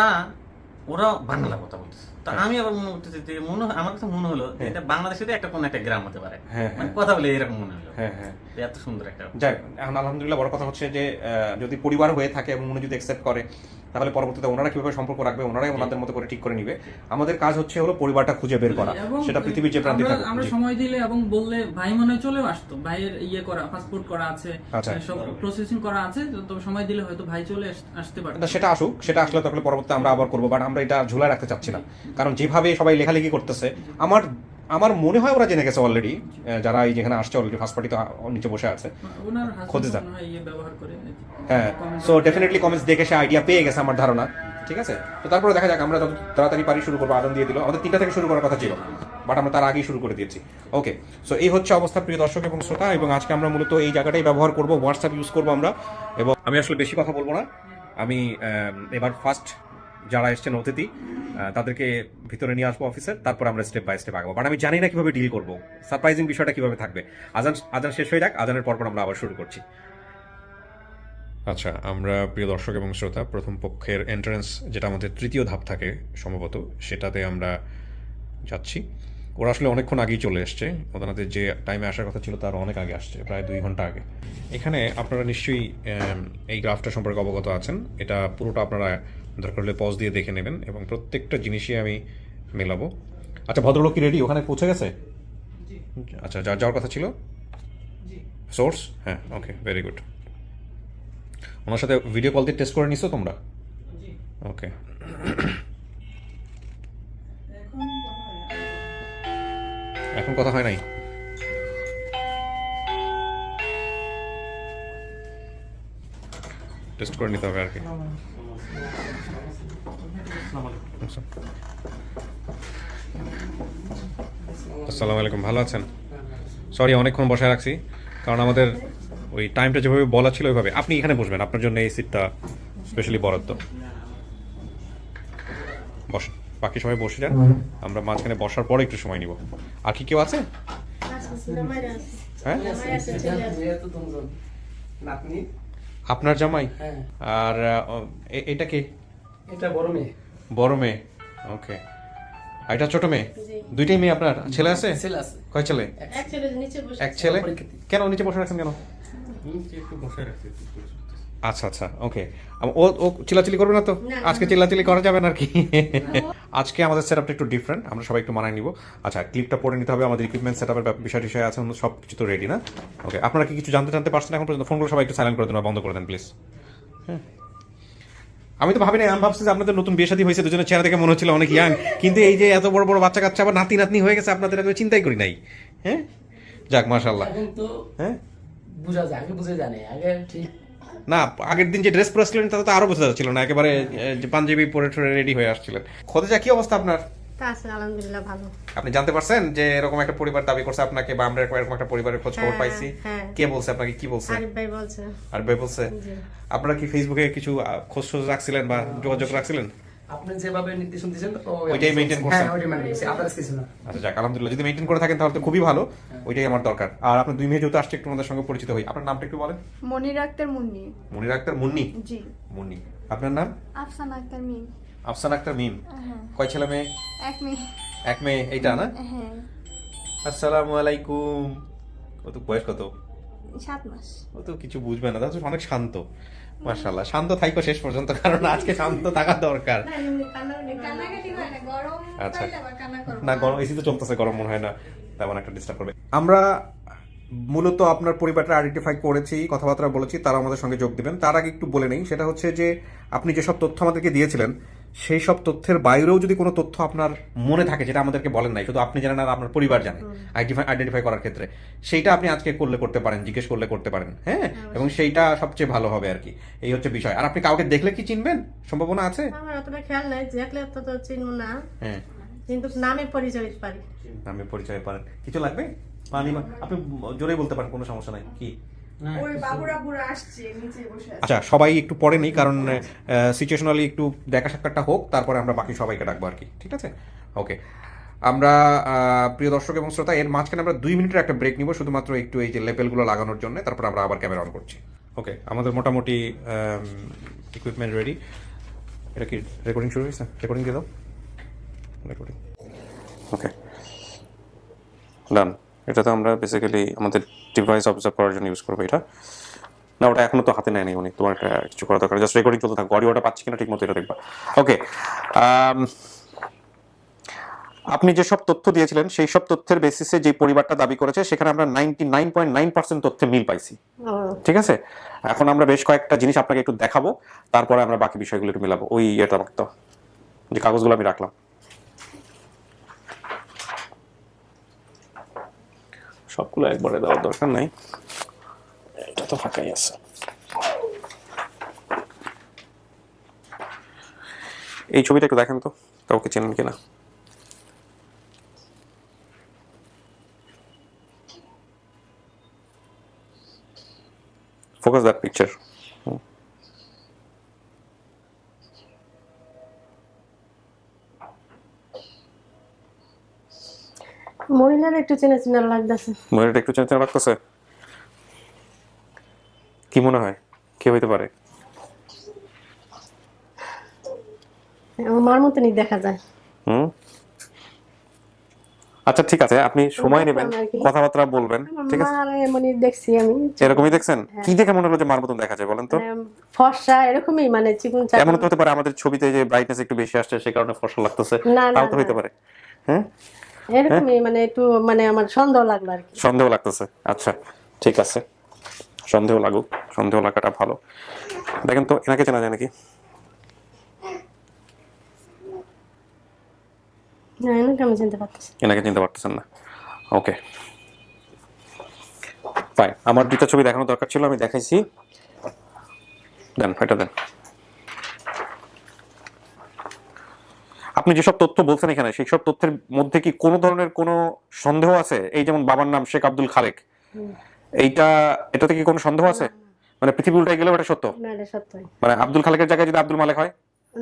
ওরা বাংলা কথা বলতেছে। তা আমি আবার মনে করতেছি যে আমার কাছে মনে হলো এটা বাংলাদেশের একটা কোন একটা গ্রাম হতে পারে, মানে কথা বলে এরকম মনে হলো। এত সুন্দর একটা। যাই, এখন আলহামদুলিল্লাহ বড় কথা হচ্ছে যে যদি পরিবার হয়ে থাকে এবং উনি যদি অ্যাকসেপ্ট করে, তাহলে পরবর্তীতে ওনারা কিভাবে সম্পর্ক রাখবে ওনারাই ওনাদের মতো করে ঠিক করে নিবে। আমাদের কাজ হচ্ছে হলো পরিবারটা খুঁজে বের করা, সেটা পৃথিবীর যে প্রান্তে থাকুক। আমরা সময় দিলে এবং বললে ভাই মনে চলেও আসতো, ভাইয়ের ইয়ে করা, পাসপোর্ট করা আছে, সব প্রসেসিং করা আছে, তো সময় দিলে হয়তো ভাই চলে আসতে পারে। সেটা আসুক, সেটা আসলে তখন পরবর্তীতে আমরা আবার করবো, বাট আমরা এটা ঝুলায় রাখতে চাচ্ছি না। কারণ যেভাবে সবাই লেখালেখি করতেছে, আমার মনে হয় ওরা জেনে গেছে অলরেডি, যারা এই যেখানে আসছে অলরেডি ফার্স্ট পার্টি তো নিচে বসে আছে, খোঁজে যান। হ্যাঁ, সো ডেফিনেটলি কমেন্টস দেখে সে আইডিয়া পেয়ে গেছে আমার ধারণা। ঠিক আছে, তো তারপরে দেখা যাক, আমরা যত তাড়াতাড়ি পারি শুরু করবো। আদান দিয়ে দিল, আমাদের 3টা থেকে শুরু করার কথা ছিল, বাট আমরা তার আগেই শুরু করে দিয়েছি। ওকে, সো এই হচ্ছে অবস্থা প্রিয় দর্শক এবং শ্রোতা, এবং আজকে আমরা মূলত এই জায়গাটাই ব্যবহার করবো, হোয়াটসঅ্যাপ ইউজ করবো আমরা। এবং আমি আসলে বেশি কথা বলবো না, আমি এবার ফার্স্ট যারা এসছেন অতিথি তাদেরকে ভিতরে নিয়ে আসবো অফিসের, তারপর আমরা স্টেপ বাই স্টেপ আগাবো। বাট আমি জানি না কিভাবে ডিল করবো, সারপ্রাইজিং বিষয়টা কিভাবে থাকবে। আজান শেষ হয়ে যাক, আজানের পরপর আমরা আবার শুরু করছি। আচ্ছা, আমরা প্রিয় দর্শক এবং শ্রোতা প্রথম পক্ষের এন্ট্রান্স, যেটা আমাদের 3য় ধাপ থাকে সম্ভবত, সেটাতে আমরা যাচ্ছি। ওরা আসলে অনেকক্ষণ আগেই চলে এসছে, ওনাদের যে টাইমে আসার কথা ছিল তার অনেক আগে আসছে, প্রায় 2 ঘন্টা আগে। এখানে আপনারা নিশ্চয়ই এই গ্রাফটা সম্পর্কে অবগত আছেন, এটা পুরোটা আপনারা দরকার হলে পজ দিয়ে দেখে নেবেন এবং প্রত্যেকটা জিনিসই আমি মেলাবো। আচ্ছা, ভদ্রলোক কি রেডি? ওখানে পৌঁছে গেছে? আচ্ছা, যাওয়ার কথা ছিল সোর্স? হ্যাঁ, ওকে, ভেরি গুড। ওনার সাথে ভিডিও কল দিয়ে টেস্ট করে নিছো তোমরা? ওকে, এখন কথা হয় নাই? টেস্ট করে নিতে হবে আর কি। আসসালামু আলাইকুম, ভালো আছেন? সরি অনেকক্ষণ বসায় রাখছি, কারণ আমাদের ওই টাইমটা যেভাবে বলা ছিল ওইভাবে। আপনি এখানে বসবেন, আপনার জন্য এই সিটটা স্পেশালি বরাদ্দ। বসেন, বাকি সবাই বসে যান, আমরা মাঝখানে বসার পরে একটু সময় নিব। আর কি কেউ আছে? হ্যাঁ, আপনার জামাই? আর এটা কি? এটা বড় মেয়ে। বড় মেয়ে, ওকে। আর এটা ছোট মেয়ে? দুইটাই মেয়ে আপনার? ছেলে আছে? ছেলে আছে। কয় ছেলে? এক ছেলে। কেন নিচে বসে রাখছেন কেন? আচ্ছা আচ্ছা, ওকে। ও ও চিল্লাচিল্লি করবে না তো? আজকে চিল্লাচিল্লি করা যাবে না আর কি। আজকে আমাদের সেটআপটা একটু ডিফারেন্ট, আমরা সবাই একটু মানায় নিব। আচ্ছা, ক্লিপটা পড়ে নিতে হবে, আমাদের ইকুইপমেন্ট সেটআপের বিষয় টিষয় আছে, সব কিছু তো রেডি না? ওকে, আপনারা কি কিছু জানতে পারছেন এখন পর্যন্ত? ফোনগুলো সবাই একটু সাইলেন্ট করে দেন, বন্ধ করে দেন প্লিজ। হ্যাঁ, আমি তো ভাবি না, আমি ভাবছি যে আপনাদের নতুন বিয়ে শাদী হয়েছে, দুজনের চেহারা দেখে মনে হচ্ছিল অনেক ইয়াং, কিন্তু এই যে এত বড় বড় বাচ্চা কাচ্চা আবার নাতি নাতনি হয়ে গেছে আপনাদের, আমি চিন্তাই করি নাই। হ্যাঁ, যাক মাশাআল্লাহ। এখন তো হ্যাঁ, বুঝা যায়, আগে বুঝে জানে, আগে ঠিক না, আগের দিন যে ড্রেস পরেছিলেন তাতে তো আরো বোঝা যাচ্ছিল না, একেবারে যে পাঞ্জাবি পরে ঠরে রেডি হয়ে আসছিলেন। খোদেজা, কি অবস্থা আপনার? তা আছে আলহামদুলিল্লাহ ভালো। আপনি জানতে পারছেন যে এরকম একটা পরিবার দাবি করছে আপনাকে, বা আমরা এরকম একটা পরিবারের খোঁজ খবর পাইছি? হ্যাঁ। কে বলছে আপনাকে, কি বলছে? আরিফ ভাই বলছে। আর ভাই বলছে? জি। আপনারা কি ফেসবুকে কিছু খোঁজ রাখছিলেন বা যোগাযোগ রাখছিলেন? আপনি যেভাবে নির্দেশন দিয়েছেন তো ওইটাই maintain করছেন? হ্যাঁ, ওইটাই মেইনটেইন করছি, আদার্স কিছু না। আচ্ছা যাক, আলহামদুলিল্লাহ, যদি মেনটেন করে থাকেন তাহলে তো খুবই ভালো, ওইটাই আমার দরকার। আর আপনার দুই মেয়ে যেহেতু আসছে, একটু আমাদের সঙ্গে পরিচিত হই। আপনার নামটা একটু বলেন। মনির আক্তার মুন্নি। মনির আক্তার মুন্নি? জি। মুন্নি। আপনার নাম? আফসানা আক্তার মিম। আফসানা আক্তার মিম। হ্যাঁ। কয় ছেলে মেয়ে? এক মেয়ে। এক মেয়ে, এইটা না? হ্যাঁ। আসসালামু আলাইকুম। কত বয়স, কত? 7 মাস। ও তো কিছু বুঝবে না, দাদু অনেক শান্ত। মাশাআল্লাহ, শান্ত থাইকো শেষ পর্যন্ত, কারণ আজকে শান্ত থাকা দরকার। কান্নাকাটি হয় না, গরম আচ্ছা। পাইলে আবার কান্না করবো। না, গরম এসি তো চলতেছে, গরম মনে হয় না তেমন একটা ডিস্টার্ব করবে। আমরা মূলত আপনার পরিবারটা আইডেন্টিফাই করেছি, কথাবার্তা বলেছি, তারা আমাদের সঙ্গে যোগ দেবেন। তার আগে একটু বলে নেই, সেটা হচ্ছে যে আপনি যেসব তথ্য আমাদেরকে দিয়েছিলেন, সেই সব তথ্যের বাইরেও যদি কোনো তথ্য আপনার মনে থাকে যেটা আমাদেরকে বলেন নাই, শুধু আপনি জানেন আর আপনার পরিবার জানে আইডেন্টিফাই করার ক্ষেত্রে, সেইটা আপনি আজকে করতে পারেন, জিজ্ঞেস করতে পারেন। হ্যাঁ, এবং সেইটা সবচেয়ে ভালো হবে আর কি, এই হচ্ছে বিষয়। আর আপনি কাউকে দেখলে কি চিনবেন, সম্ভাবনা আছে? আমার অতটা খেয়াল নাই, দেখলে তো চিনব না, হ্যাঁ, কিন্তু নামে পরিচয় পারি। নামে পরিচয় পারেন। কিছু লাগবে? পানি আপনি জোরেই বলতে পারেন, কোনো সমস্যা নাই। কি? ওই বাবুরা বুড়া আসছে, নিচে বসে আছে। আচ্ছা, সবাই একটু পরে নেই, কারণ সিচুয়েশনালি একটু দেখা সাক্ষাৎটা হোক, তারপরে আমরা বাকি সবাইকে ডাকবো আর কি, ঠিক আছে? ওকে, আমরা প্রিয় দর্শক এবং শ্রোতা, এর মাঝখানে আমরা 2 মিনিটের একটা ব্রেক নিব, শুধুমাত্র একটু এই যে লেবেলগুলো লাগানোর জন্য, তারপর আমরা আবার ক্যামেরা অন করছি। ওকে, আমাদের মোটামুটি ইকুইপমেন্ট রেডি। এটা কি রেকর্ডিং শুরু হয়েছে? রেকর্ডিং দিয়ে দাও, রেকর্ডিং। ওকে, ডান। এটা তো আমরা বেসিক্যালি আমাদের ডিভাইস অবজার্ভ করার জন্য ইউজ করবো এটা। না, ওটা এখনো তো হাতে নেয়নি উনি, তোমার একটা কিছু করা দরকার, জাস্ট রেকর্ডিং চলতে থাকবে, অডিওটা পাচ্ছি কিনা ঠিক মতো এটা দেখবা। ওকে, আপনি যেসব তথ্য দিয়েছিলেন সেই সব তথ্যের বেসিসে যে পরিবারটা দাবি করেছে, সেখানে আমরা 99.9% তথ্যে মিল পাইছি, ঠিক আছে? এখন আমরা বেশ কয়েকটা জিনিস আপনাকে একটু দেখাবো, তারপরে আমরা বাকি বিষয়গুলো একটু মিলাবো। ওই এটা আমাকে তো, যে কাগজগুলো আমি রাখলাম, সবগুলো একবারে দেওয়ার দরকার নাই, এটা তো ফাঁকাই আছে। এই ছবিটা একটু দেখেন তো, কাউকে চেনেন কিনা? Focus that picture. মহিলার একটু চেনা চেনা লাগতেছে। মহিলাটা একটু চেনা লাগতেছে, কি মনে হয় কে হইতে পারে? আমার মার মতনই দেখা যায়। আচ্ছা ঠিক আছে, আপনি সময় নেবেন, কথাবার্তা বলবেন, ঠিক আছে? মার এমনই দেখছি আমি। এরকমই দেখছেন? কি দেখে মনে হলো যে মার মতন দেখা যায় বলেন তো? ফর্সা এরকমই, মানে চিকন চাকন। এমন তো হতে পারে আমাদের ছবিতে যে ব্রাইটনেস একটু বেশি আসছে, সেই কারণে ফর্সা লাগতেছে, না, না, তাও তো হইতে পারে। হ্যাঁ, এরকমই, মানে একটু, মানে আমার সন্দেহ লাগলো আর কি। সন্দেহ লাগতেছে? আচ্ছা ঠিক আছে, সন্দেহ লাগুক, সন্দেহ লাগাটা ভালো। দেখেন তো এনাকে চেনা যায় নাকি? না, এনাকে আমি চিনতে পারতেছি। এনাকে চিনতে পারতেছেন না? ওকে ফাইন, আমার 2টা ছবি দেখানো দরকার ছিল, আমি দেখাইছি। দেন, এটা দেন। আপনি যেসব তথ্য বলছেন এখানে সেই সব তথ্যের মধ্যে কি কোনো ধরনের কোনো সন্দেহ আছে? এই যেমন বাবার নাম শেখ আব্দুল খালেক, এটাতে কি কোনো সন্দেহ আছে? মানে পৃথিবী উল্টাই গেলেও এটা সত্য? না এটা সত্যই। মানে আব্দুল খালেকের জায়গায় যদি আব্দুল মালেক হয়?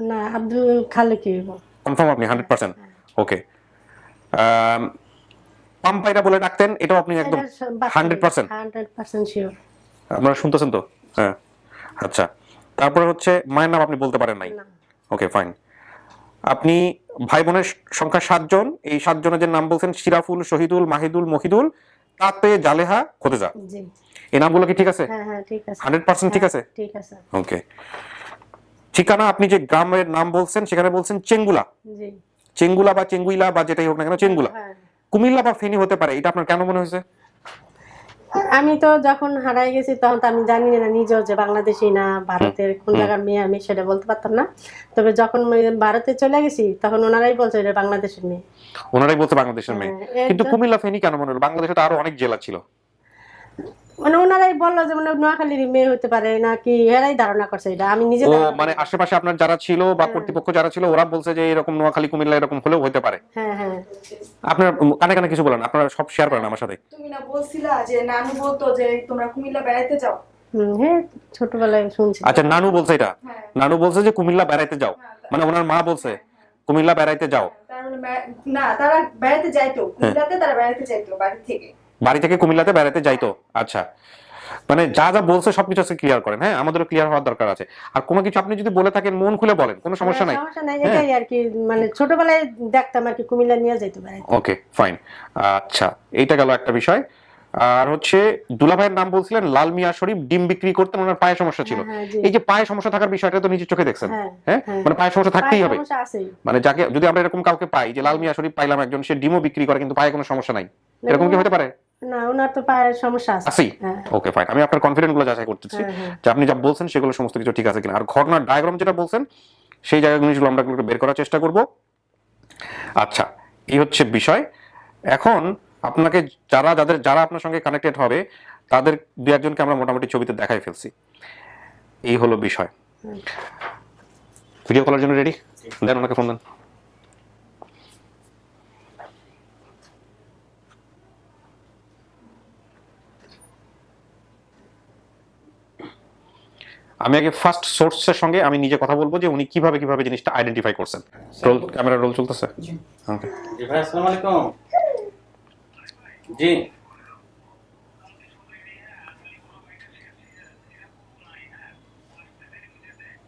না আব্দুল খালেক কি হইব? কনফার্ম আপনি 100%? ওকে। পাম্পাইরা বলে ডাকতেন, এটাও আপনি একদম 100%? 100% শিওর। আপনারা শুনতেছেন তো? হ্যাঁ, আচ্ছা। তারপরে হচ্ছে মায়ের নাম আপনি বলতে পারেন নাই? না। Okay fine. আপনি ভাই বোনের সংখ্যা 7 জন, এই 7 জনের যে নাম বলছেন শিরাফুল, শহীদুল, মাহিদুল, মহিদুল, তাতে জালেহা, খোদেজা, জি। এই নামগুলো কি ঠিক আছে? হ্যাঁ হ্যাঁ ঠিক আছে। 100% ঠিক আছে? ঠিক আছে। ওকে। ঠিকানা আপনি যে গ্রামের নাম বলছেন সেখানে বলছেন চেঙ্গুলা, জি। চেঙ্গুলা বা চেঙ্গুইলা বা যেটাই হোক না কেন চেঙ্গুলা। হ্যাঁ। কুমিল্লা বা ফেনী হতে পারে, এটা আপনার কেন মনে হয়েছে? আমি তো যখন হারাই গেছি তখন তো আমি জানি না নিজেও যে বাংলাদেশি না ভারতের কোন জায়গার মেয়ে, আমি সেটা বলতে পারতাম না। তবে যখন আমি ভারতে চলে গেছি তখন ওনারাই বলছে এটা বাংলাদেশের মেয়ে। ওনারাই বলছে বাংলাদেশের মেয়ে, হ্যাঁ, কিন্তু কুমিল্লা ফেনী কেন মনে হলো? বাংলাদেশে তো আরো অনেক জেলা ছিল। মানে ওনারাই বললো যে মানে নোয়াখালীর মেয়ে হতে পারে নাকি, এরাই ধারণা করছে এটা, আমি নিজে ও ধারণা মানে করিনি। আশেপাশে আপনার যারা ছিল বা কর্তৃপক্ষ যারা ছিল ওরা বলছে যে এরকম নোয়াখালী কুমিল্লা এরকম হলেও হতে পারে। হ্যাঁ হ্যাঁ। আপনার কানে কানে কিছু বলেন, আপনারা সব শেয়ার করেন আমার সাথে। তুমি না বলছিলা যে নানু বলতো যে তোমরা কুমিল্লা বেড়াইতে যাও? হ্যাঁ ছোটবেলায় শুনছি। আচ্ছা, নানু বলছে এটা? হ্যাঁ। নানু বলছে যে কুমিল্লা বেড়াইতে যাও, মানে ওনার মা বলছে কুমিল্লা বেড়াইতে যাও। তার মানে না, তারা বেড়াইতে যাইতো কুমিল্লাতে, তারা বেড়াইতে যাইতো বাড়ি থেকে। বাড়ি থেকে কুমিল্লাতে বেড়াতে যাইতো। আচ্ছা, মানে যা যা বলছে সবকিছু আজকে ক্লিয়ার করেন। হ্যাঁ, আমাদেরও ক্লিয়ার হওয়ার দরকার আছে। আর কোনো কিছু আপনি যদি বলে থাকেন মন খুলে বলেন, কোনো সমস্যা নাই। সমস্যা নাই, এটাই আর কি, মানে ছোটবেলায় দেখতাম আর কি কুমিল্লা নিয়ে যাইতে পারে। Okay fine. আচ্ছা, এইটা গেল একটা বিষয়। আর হচ্ছে দুলাভাইয়ের নাম বলছিলেন লাল মিয়া শরীফ, ডিম বিক্রি করতেন, ওনার পায়ে সমস্যা ছিল। হ্যাঁ, জি। এই যে পায়ে সমস্যা থাকার বিষয়টা তো নিজের চোখে দেখছেন। হ্যাঁ, হ্যাঁ, হ্যাঁ। মানে পায়ে সমস্যা থাকতেই হবে। সমস্যা আছেই। মানে যাকে যদি আমরা এরকম কাউকে পাই যে লাল মিয়া শরীফ পাইলাম একজন, সে ডিমও বিক্রি করে কিন্তু পায়ে কোনো সমস্যা নাই, এরকম কি হতে পারে? না, ওনার তো পায়ের সমস্যা আছে। আছেই। হ্যাঁ। ওকে ফাইন, আমি আপনার কনফিডেন্ট গুলো যাচাই করতেছি হ্যাঁ, হ্যাঁ। যে আপনি যা বলছেন সেগুলো সমস্ত কিছু ঠিক আছে কিনা। আর ঘটনার ডায়াগ্রাম যেটা বলছেন সেই জায়গাগুলো আমরা বের করার চেষ্টা করব। আচ্ছা, এই হচ্ছে বিষয়। এখন আপনাকে যারা আপনার সঙ্গে কানেক্টেড হবে তাদের দু একজনকে আমরা মোটামুটি ছবিতে দেখাই ফেলছি। এই হলো বিষয়। ভিডিও কলের জন্য রেডি? দেন ওনাকে ফোন দেন। আমি আগে ফার্স্ট সোর্সের সঙ্গে আমি নিজে কথা বলবো যে উনি কিভাবে কিভাবে জিনিসটা আইডেন্টিফাই করছেন। রোল, ক্যামেরা রোল চলতেছে? ওকে। জি ভাই, আসসালামু আলাইকুম। জি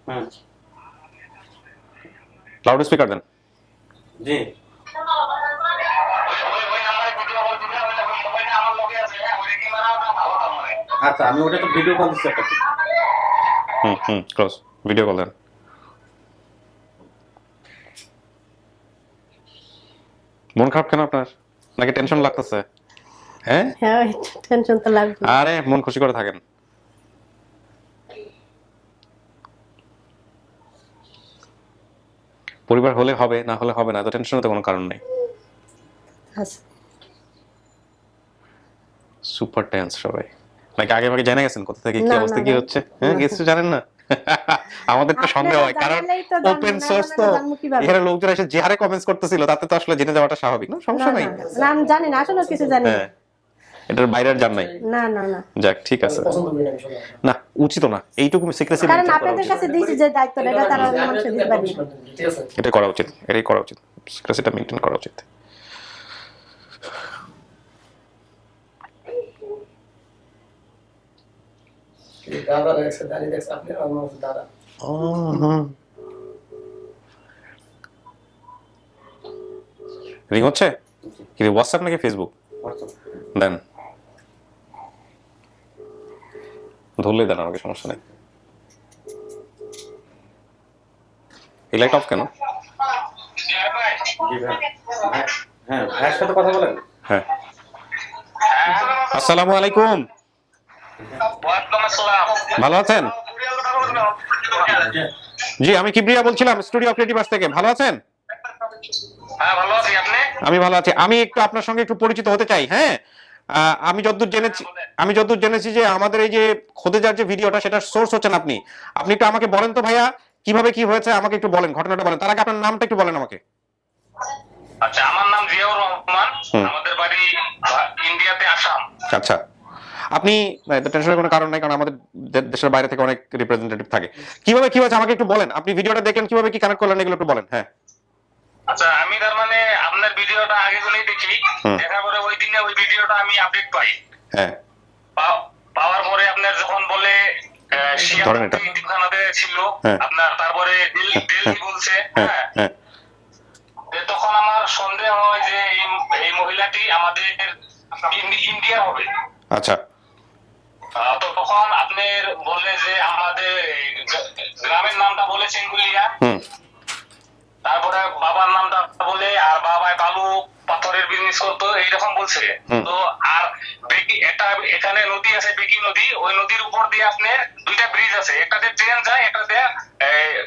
হুম, লাউড স্পিকার দেন। জি আচ্ছা, আমি ওটা তো ভিডিও কল দিচ্ছি আপনাকে। ক্লোজ ভিডিও কল দেন। মন খারাপ কেন আপনার? নাকি টেনশন লাগতেছে? হ্যাঁ হ্যাঁ, টেনশন তো লাগবে। আরে মন খুশি করে থাকেন। পরিবার হলে হবে, না হলে হবে না, তো টেনশনের তো কোনো কারণ নেই। আচ্ছা। সুপার টেন্স সবাই, নাকি আগে আগে জেনে গেছেন কোথা থেকে কি না, অবস্থা না, কি না। হচ্ছে? হ্যাঁ, কিছু জানেন না? আমাদের তো সন্দেহ হয়, কারণ জানলেই তো জানবো, ওপেন না সোর্স জানলে তো। জানবো কিভাবে? এখানে লোকজন এসে যে হারে কমেন্টস করতেছিল তাতে তো আসলে জেনে যাওয়াটা স্বাভাবিক, না? না, সমস্যা নাই। না, আমি জানি না, আসলে কিছু জানি না। হ্যাঁ, এটার বাইরে আর জান নাই। না না না, যাক, ঠিক আছে। পছন্দ করি না বিষয়টা। না, উচিত না, এইটুকু সিক্রেসি কারণ আপনাদের কাছে দিয়েছি যে দায়িত্বটা, এটা তারা মানুষের দিতে পারি না। ঠিক আছে। এটা করা উচিত, এটাই করা উচিত, সিক্রেসিটা মেইনটেইন করা উচিত। দাদা দেখছে, দাদি দেখছে, আপনি আমার দাদা। রিং হচ্ছে কি? হোয়াটসঅ্যাপ নাকি ফেসবুক? দেন, ধরলেই দেন, আমাকে সমস্যা নেই। এই লাইট অফ কেন? জি ভাই, হ্যাঁ ভাইয়ের সাথে কথা বলেন। হ্যাঁ, আসসালামু আলাইকুম। ভালো আছেন? জি, আমি কিবরিয়া বলছিলাম স্টুডিও ক্রিয়েটিভাস থেকে। ভালো আছেন? আমি ভালো আছি। আমি একটু আপনার সঙ্গে একটু পরিচিত হতে চাই। হ্যাঁ, আমি যতদূর জেনেছি যে আমাদের এই যে খোদেজার যে ভিডিওটা, সেটা সোর্স হচ্ছেন আপনি। আপনি একটু আমাকে বলেন তো ভাইয়া, কিভাবে কি হয়েছে আমাকে একটু বলেন, ঘটনাটা বলেন। তার আগে আপনার নামটা একটু বলেন আমাকে। আচ্ছা, আমার নাম জিয়াউর রহমান, আমাদের বাড়ি ইন্ডিয়াতে, আসাম। আচ্ছা, আপনি টেনশনের কোনো কারণ নাই, কারণ আমাদের দেশের বাইরে থেকে অনেক রিপ্রেজেন্টেটিভ থাকে। কিভাবে কি হয়েছে আমাকে একটু বলেন, আপনি ভিডিওটা দেখলেন কিভাবে, কি কানেক্ট করলেন, এগুলো একটু বলেন। হ্যাঁ, আচ্ছা, আমি তার মানে আপনার ভিডিওটা আগে গুলোই দেখি, দেখার পরে ওই দিনে ওই ভিডিওটা আমি আপডেট পাই। হ্যাঁ, পাওয়ার পরে আপনার যখন বলে ধরেন এটা শিয়াখানাতে ছিল আপনার, তারপরে দিল্লি বলছে, হ্যাঁ, তখন আমার সন্দেহ হয় যে এই মহিলাটি আমাদের ইন্ডিয়া হবে। আচ্ছা, তো তখন আপনার বলে যে আমাদের গ্রামের নামটা বলে চেঙ্গুলিয়া, তারপরে বাবার নামটা বলে, আর বাবায় বালু পাথরের বিজনেস করতো এইরকম বলছে। তো আর এটা এখানে নদী আছে, বেকি নদী, ওই নদীর উপর দিয়ে আপনার দুইটা ব্রিজ আছে, একটাতে ট্রেন যায়, একটাতে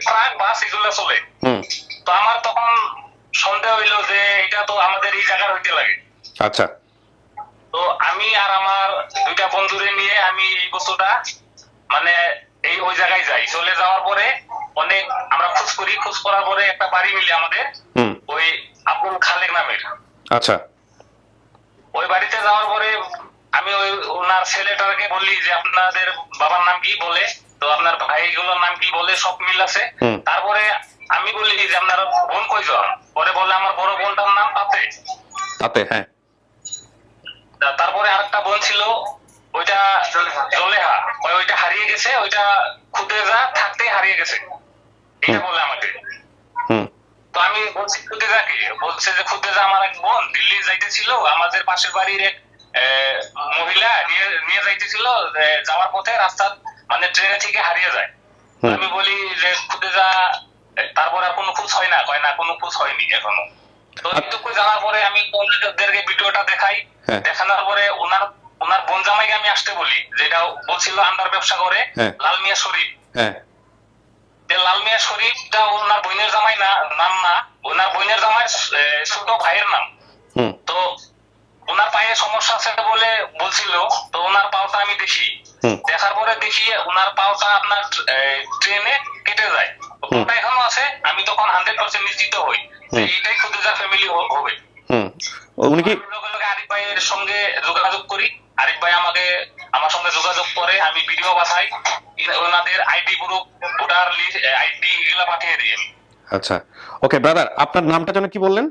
ট্রাক বাস এগুলো চলে। তো আমার তখন সন্দেহ হইলো যে এটা তো আমাদের এই জায়গার হইতে লাগে। আচ্ছা, তো আমি আর আমার দুইটা বন্ধুরে নিয়ে আমি এই বস্তুটা মানে ওই জায়গায় যাই। চলে যাওয়ার পরে অনেক আমরা খোঁজ করি, খোঁজ করার পরে একটা বাড়ি মিলে আমাদের ওই আব্দুল খালেক নামের। আচ্ছা, ওই বাড়িতে যাওয়ার পরে আমি ওই ওনার ছেলেটাকে বললি যে আপনাদের বাবার নাম কি বলে, তো আপনার ভাইগুলোর নাম কি বলে, সব মিল আছে। তারপরে আমি বলি যে আপনার বোন কয়জন, পরে বলে আমার বড় বোনটার নাম তাতে। হ্যাঁ, তারপরে আরেকটা বোন ছিল, ওইটা জলেহা, ওইটা হারিয়ে গেছে, ওইটা খুদে যা থাকতেই হারিয়ে গেছে, এটা বলে আমাকে। তো আমি বলছি খুদে যা কি, বলছে যে খুদে যা আমার এক বোন দিল্লি যাইতেছিল, আমাদের পাশের বাড়ির এক মহিলা নিয়ে যাইতেছিল, যাওয়ার পথে রাস্তা মানে ট্রেনে থেকে হারিয়ে যায়। আমি বলি যে খুদে যা, তারপরে আর কোনো খোঁজ হয় না, কয় না কোনো খোঁজ হয়নি এখনো। তো এইটুকু জানার পরে আমি ওদেরকে ভিডিওটা দেখাই, দেখানোর পরে ওনার বোন জামাইকে আমি আসতে বলি, যেটা বলছিল আন্ডার ব্যবসা করে, লাল মিয়া শরীফ। লাল মিয়া শরীফটা ওনার বোনের জামাই নাম না, ওনার বোনের জামাই ছোট ভাইয়ের নাম। তো ওনার পায়ে সমস্যা আছে বলে বলছিল, তো ওনার পাওটা আমি দেখি, দেখার পরে দেখি ওনার পাওটা আপনার ট্রেনে কেটে যায়, ওটা এখনো আছে। আমি তখন 100% নিশ্চিত হই যে এইটাই খুদেজা ফ্যামিলি হবে। উনি কি আরিফ ভাইয়ের সঙ্গে যোগাযোগ করি, আরিফ ভাই আমার সঙ্গে যোগাযোগ করে, আমি ভিডিও বাছাই, ওনাদের ID group, voter list, ID এগুলা পাঠিয়ে দিই। আচ্ছা, ওকে ব্রাদার, আপনার নামটা যেন কি বললেন?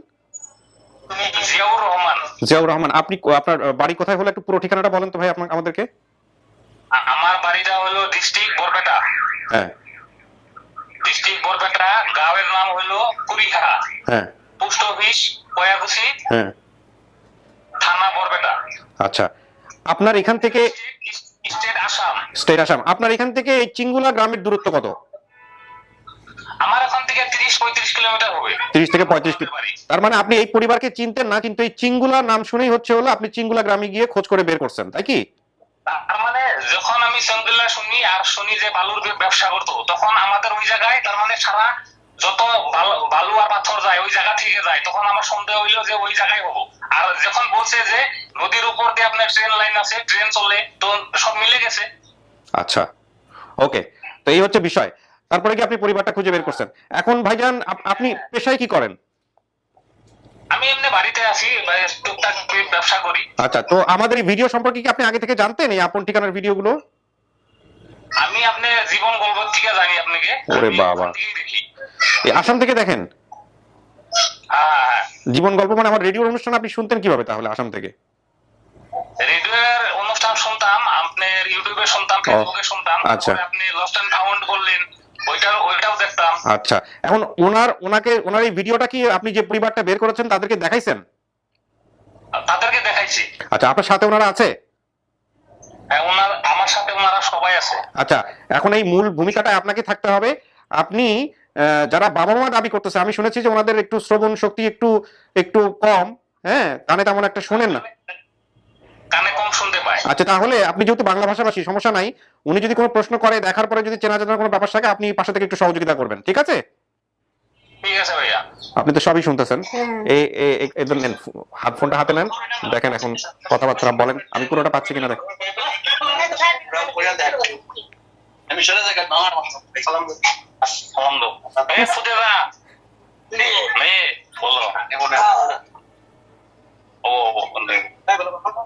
জিয়াউর রহমান। জিয়াউর রহমান। আপনি আপনার বাড়ি কোথায় হলো, একটু পুরো ঠিকানাটা বলেন তো ভাই আমাদেরকে। আমার বাড়িটা হলো ডিস্ট্রিক্ট বরপেটা। হ্যাঁ, ডিস্ট্রিক্ট বরপেটা, গাঁয়ের নাম হলো কুড়িঘা, হ্যাঁ, পোস্ট অফিস কয়াকুচি, হ্যাঁ, থানা বরপেটা। আচ্ছা, আপনার এখান থেকে স্টেট আসাম, আপনার এখান থেকে এই চিঙ্গুলা গ্রামের দূরত্ব কত? আমার এখান থেকে 30-35 কিলোমিটার হবে। 30 থেকে 35 কিলোমিটার। তার মানে আপনি এই পরিবারকে চিনতেন না, কিন্তু এই চিঙ্গুলা নাম শুনেই হচ্ছে হলো আপনি চিঙ্গুলা গ্রামে গিয়ে খোঁজ করে বের করছেন, তাই কি? তার মানে যখন আমি চিঙ্গুলা শুনি যে বালুর ব্যবসা করতো, তখন আমাদের ওই জায়গায় তার মানে সারা যত বালু আর পাথর যায় ওই জায়গা থেকে যায়, তখন আমার সন্দেহ হইলো যে ওই জায়গায় হবো। আর যখন বলছে যে নদীর উপর দিয়ে আপনার ট্রেন লাইন আছে, ট্রেন চলে, তো সব মিলে গেছে। আচ্ছা, ওকে, তো এই হচ্ছে বিষয়। তারপরে কি আপনি পরিবারটা খুঁজে বের করছেন। এখন ভাইজান আপনি পেশায় কি করেন? আমি এমনি বাড়িতে আছি, টুকটাক ব্যবসা করি। আচ্ছা, তো আমাদের এই ভিডিও সম্পর্কে কি আপনি আগে থেকে জানতেন, এই আপন ঠিকানার ভিডিওগুলো? আমি আপনার জীবন গল্প থেকে জানি আপনাকে। ওরে বাবা, এই আসাম থেকে দেখেন? হ্যাঁ, জীবন গল্প মানে আমার রেডিওর অনুষ্ঠান আপনি শুনতেন কিভাবে তাহলে আসাম থেকে? রেডিওর অনুষ্ঠান শুনতাম, আপনার ইউটিউবে শুনতাম, ফেসবুকে শুনতাম। আচ্ছা, আপনি লস্ট এন্ড ফাউন্ড বললেন, ওইটাও দেখতাম। আচ্ছা, এখন ওনার এই ভিডিওটা কি আপনি যে পরিবারটা বের করেছেন তাদেরকে দেখাইছেন? তাদেরকে দেখাইছি। আচ্ছা, আপনার সাথে ওনারা আছে? হ্যাঁ, আমার সাথে ওনারা সবাই আছে। আচ্ছা, এখন এই মূল ভূমিকাটা আপনাকে থাকতে হবে। আপনি যারা বাবা মা দাবি করতেছে, আমি শুনেছি যে ওনাদের একটু শ্রবণ শক্তি একটু কম, হ্যাঁ, কানে তেমন একটা শোনেন না, কানে কম শুনতে পায়। আচ্ছা, তাহলে আপনি যেহেতু বাংলা ভাষাভাষী, সমস্যা নাই, উনি যদি কোনো প্রশ্ন করে, দেখার পরে যদি চেনা জানার কোনো ব্যাপার থাকে, আপনি পাশে থেকে একটু সহযোগিতা করবেন, ঠিক আছে? ঠিক আছে ভাইয়া। আপনি তো সবই শুনতেছেন। এই নেন, ফোনটা হাতে নেন, দেখেন এখন কথাবার্তা বলেন, আমি পুরোটা পাচ্ছি কিনা দেখেন। আমি চলে যাই, সালাম দাও। মেয়ে বলো ও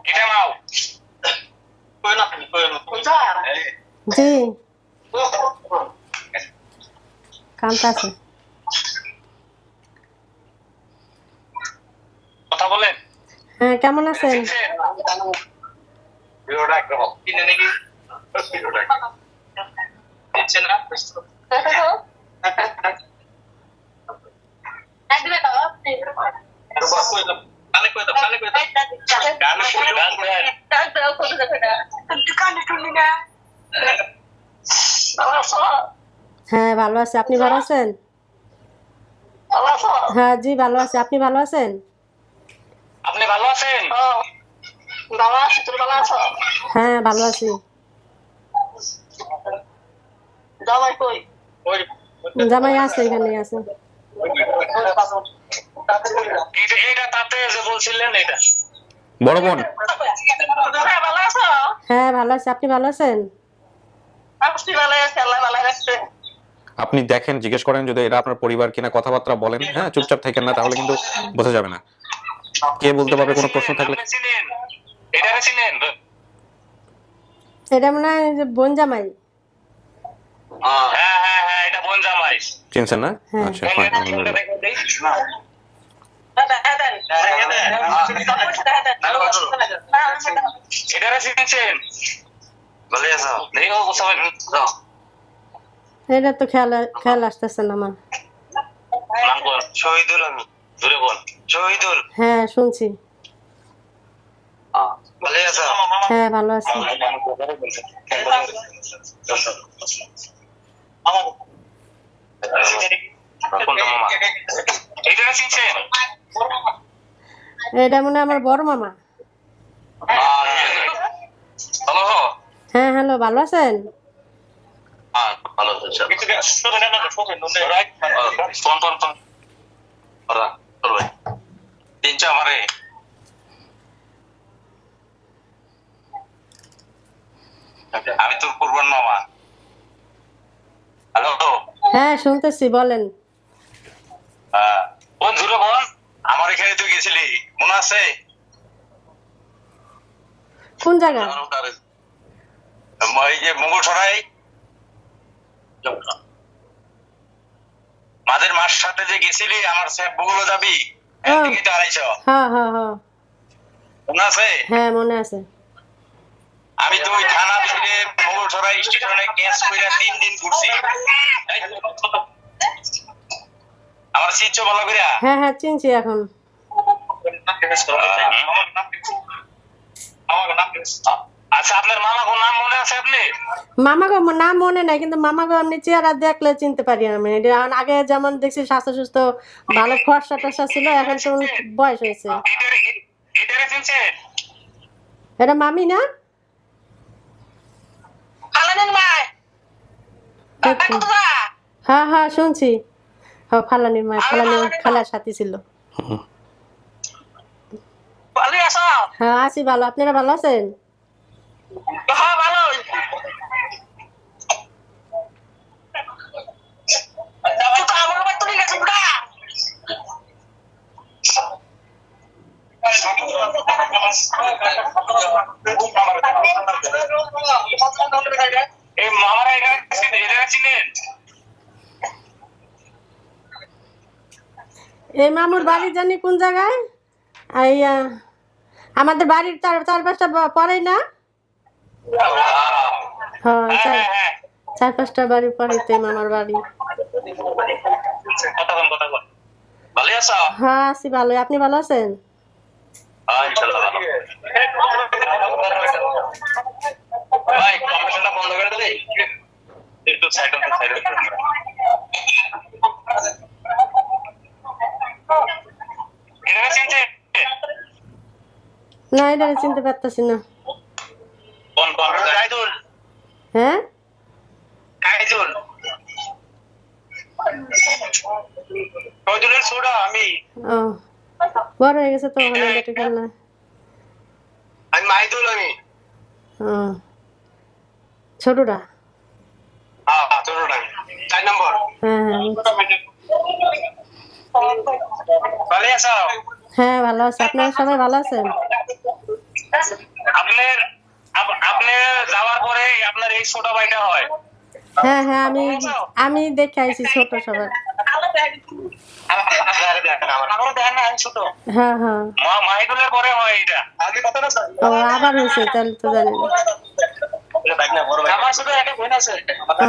এটা নাও জি কান্তা আছে। কথা বলেন হ্যাঁ কেমন আছেন? ভিডিওটা একদম কিনে নাকি ভিডিওটা দিচ্ছে না হ্যাঁ ভালো আছি, আপনি ভালো আছেন? হ্যাঁ জি ভালো আছি, আপনি ভালো আছেন? আপনি ভালো আছেন হ্যাঁ ভালো আছি। জামাই আছে, এখানে আছে। এটা তাতে যে বলছিলেন এটা বড় বোন, হ্যাঁ ভালো আছি, আপনি ভালো আছেন? আপনি দেখেন, জিজ্ঞেস করেন যদি এটা আপনার পরিবার কিনা, কথাবার্তা বলেন। হ্যাঁ, চুপচাপ থাকেন না, তাহলে কিন্তু বোঝা যাবে না। কে বলতে পারবে? কোনো প্রশ্ন থাকলে। এটা চিনেন এটা মনে হয় যে বোন জামাই। হ্যাঁ হ্যাঁ হ্যাঁ এটা বোন জামাই চিনছেন না? হ্যাঁ। আচ্ছা ফাইন, আলহামদুলিল্লাহ। এটা চিনছেন ভালো আছো দেখো গোসাবেন এটা তো খেয়াল আসতেছে না আমার। নাম কোন শহীদুল আমি দূরে কোন শহীদুল হ্যাঁ শুনছি। ভালো আছো হ্যাঁ ভালো আছি। এটা চিনছেন এটা মনে হয় আমার বড় মামা। হ্যালো হ্যাঁ হ্যালো, ভালো আছেন? ভালো আছো ফোন ফোন ফোন ওরা চলো তিনটা আমারে আমি তোর কুরবান মামা হ্যালো হ্যাঁ শুনতেছি, বলেন। বোন ঝুড়ে বোন আমার এখানে তুই গেছিলি মনে আছে কোন জায়গা? এই যে মঙ্গল সরাই মাঝের মাস সাথে যে গেছিলি আমার স্যার বগুলো যাবি টিকিট 250 হ্যাঁ হ্যাঁ হ্যাঁ মনে আছে হ্যাঁ মনে আছে। আমি তো ওই থানা ভিতরে মঙ্গল সরাই স্টেশনে ক্যাশ কইরা 3 দিন ঘুরছি আমার চিচ্ছ ভালো করে হ্যাঁ হ্যাঁ চিনছি এখন। আচ্ছা আপনার মামা কোন নাম মনে আছে আপনি মামাকে নাম মনে নাই, কিন্তু মামাকে এমনি চেহারা দেখলে চিনতে পারি আমি। এটা আগে যেমন দেখছি স্বাস্থ্য সুস্থ ভালো ফর্সা টর্সা ছিল, এখন তো বয়স হয়েছে। এটারে চিনছে এটা মামি না? হ্যাঁ হ্যাঁ শুনছি। হ্যাঁ ফালানির মা, ফালানির খালার সাথী ছিল। হ্যাঁ আছি ভালো, আপনারা ভালো আছেন? হ্যাঁ ভালো এই মামারা এটা চিনেন এই মামুর বাড়ি জানি কোন জায়গায়, এই আমাদের বাড়ির চার পাঁচটা পরেই না? হ্যাঁ চার পাঁচটা বাড়ি পরেই তো মামার বাড়ি। ভালো আছো হ্যাঁ আছি ভালো, আপনি ভালো আছেন? ভাই কম্পিউটারটা বন্ধ করে দিলে একটু সাইড এটা চিনতে না এটা চিনতে পারতেছি না। কোন কাইদুল হ্যাঁ কাইদুল কাইদুলের ছোড়া আমি ও বড় হয়ে গেছে তো ওখানে ইলেকট্রিক্যাল না। আমি মাইদুল আমি ও ছোটটা। হ্যাঁ ছোটটা 4 নম্বর হ্যাঁ হ্যাঁ ভালো আছো? হ্যাঁ ভালো আছে, আপনারা সবাই ভালো আছেন? আপনি যাওয়ার পরে আপনার এই ছোট ভাইটা হয়। হ্যাঁ হ্যাঁ, আমি দেখে আইছি ছোট সবার। হ্যাঁ হ্যাঁ, মাহিদুলের পরে হয় এটা। ও আবার হয়েছে, তাহলে তো জানি না। আমার শুধু একটা বোন আছে। ও,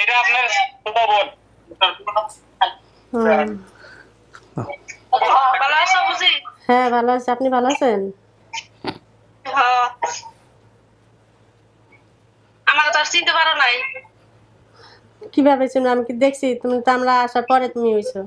এটা আপনার ছোট বোন। হুম। ভালো আছো বুঝি? হ্যাঁ ভালো আছে, আপনি ভালো আছেন? আমার তো আর চিনতে পারো নাই। কিভাবে চিনবো? আমি কি দেখছি? তুমি তো আমরা আসার পরে তুমি হইছো।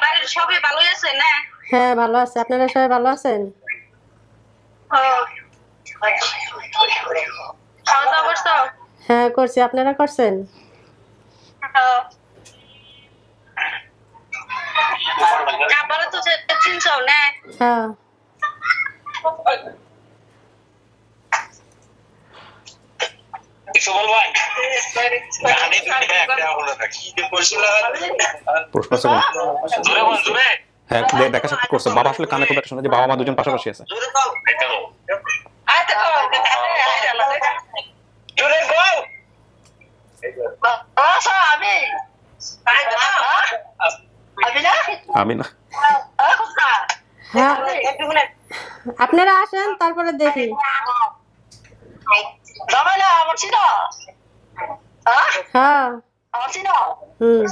বাড়ির সবাই ভালোই আছে না? হ্যাঁ ভালো আছে, আপনারা সবাই ভালো আছেন? খাওয়া দাওয়া করছো? হ্যাঁ করছি, আপনারা করছেন? আবারও তো চিনছো না? হ্যাঁ। কিছু বলবেন? প্রশ্ন আছে কোনো? জোরে বল, জোরে। হ্যাঁ দেখা সাক্ষাৎ করছে, বাবা আসলে কানে খুব একটা শোনে যে বাবা মা দুজন পাশাপাশি আছে। জোরে বল। আমি না, হ্যাঁ আপনারা আসেন, তারপরে দেখি। হ্যাঁ হুম,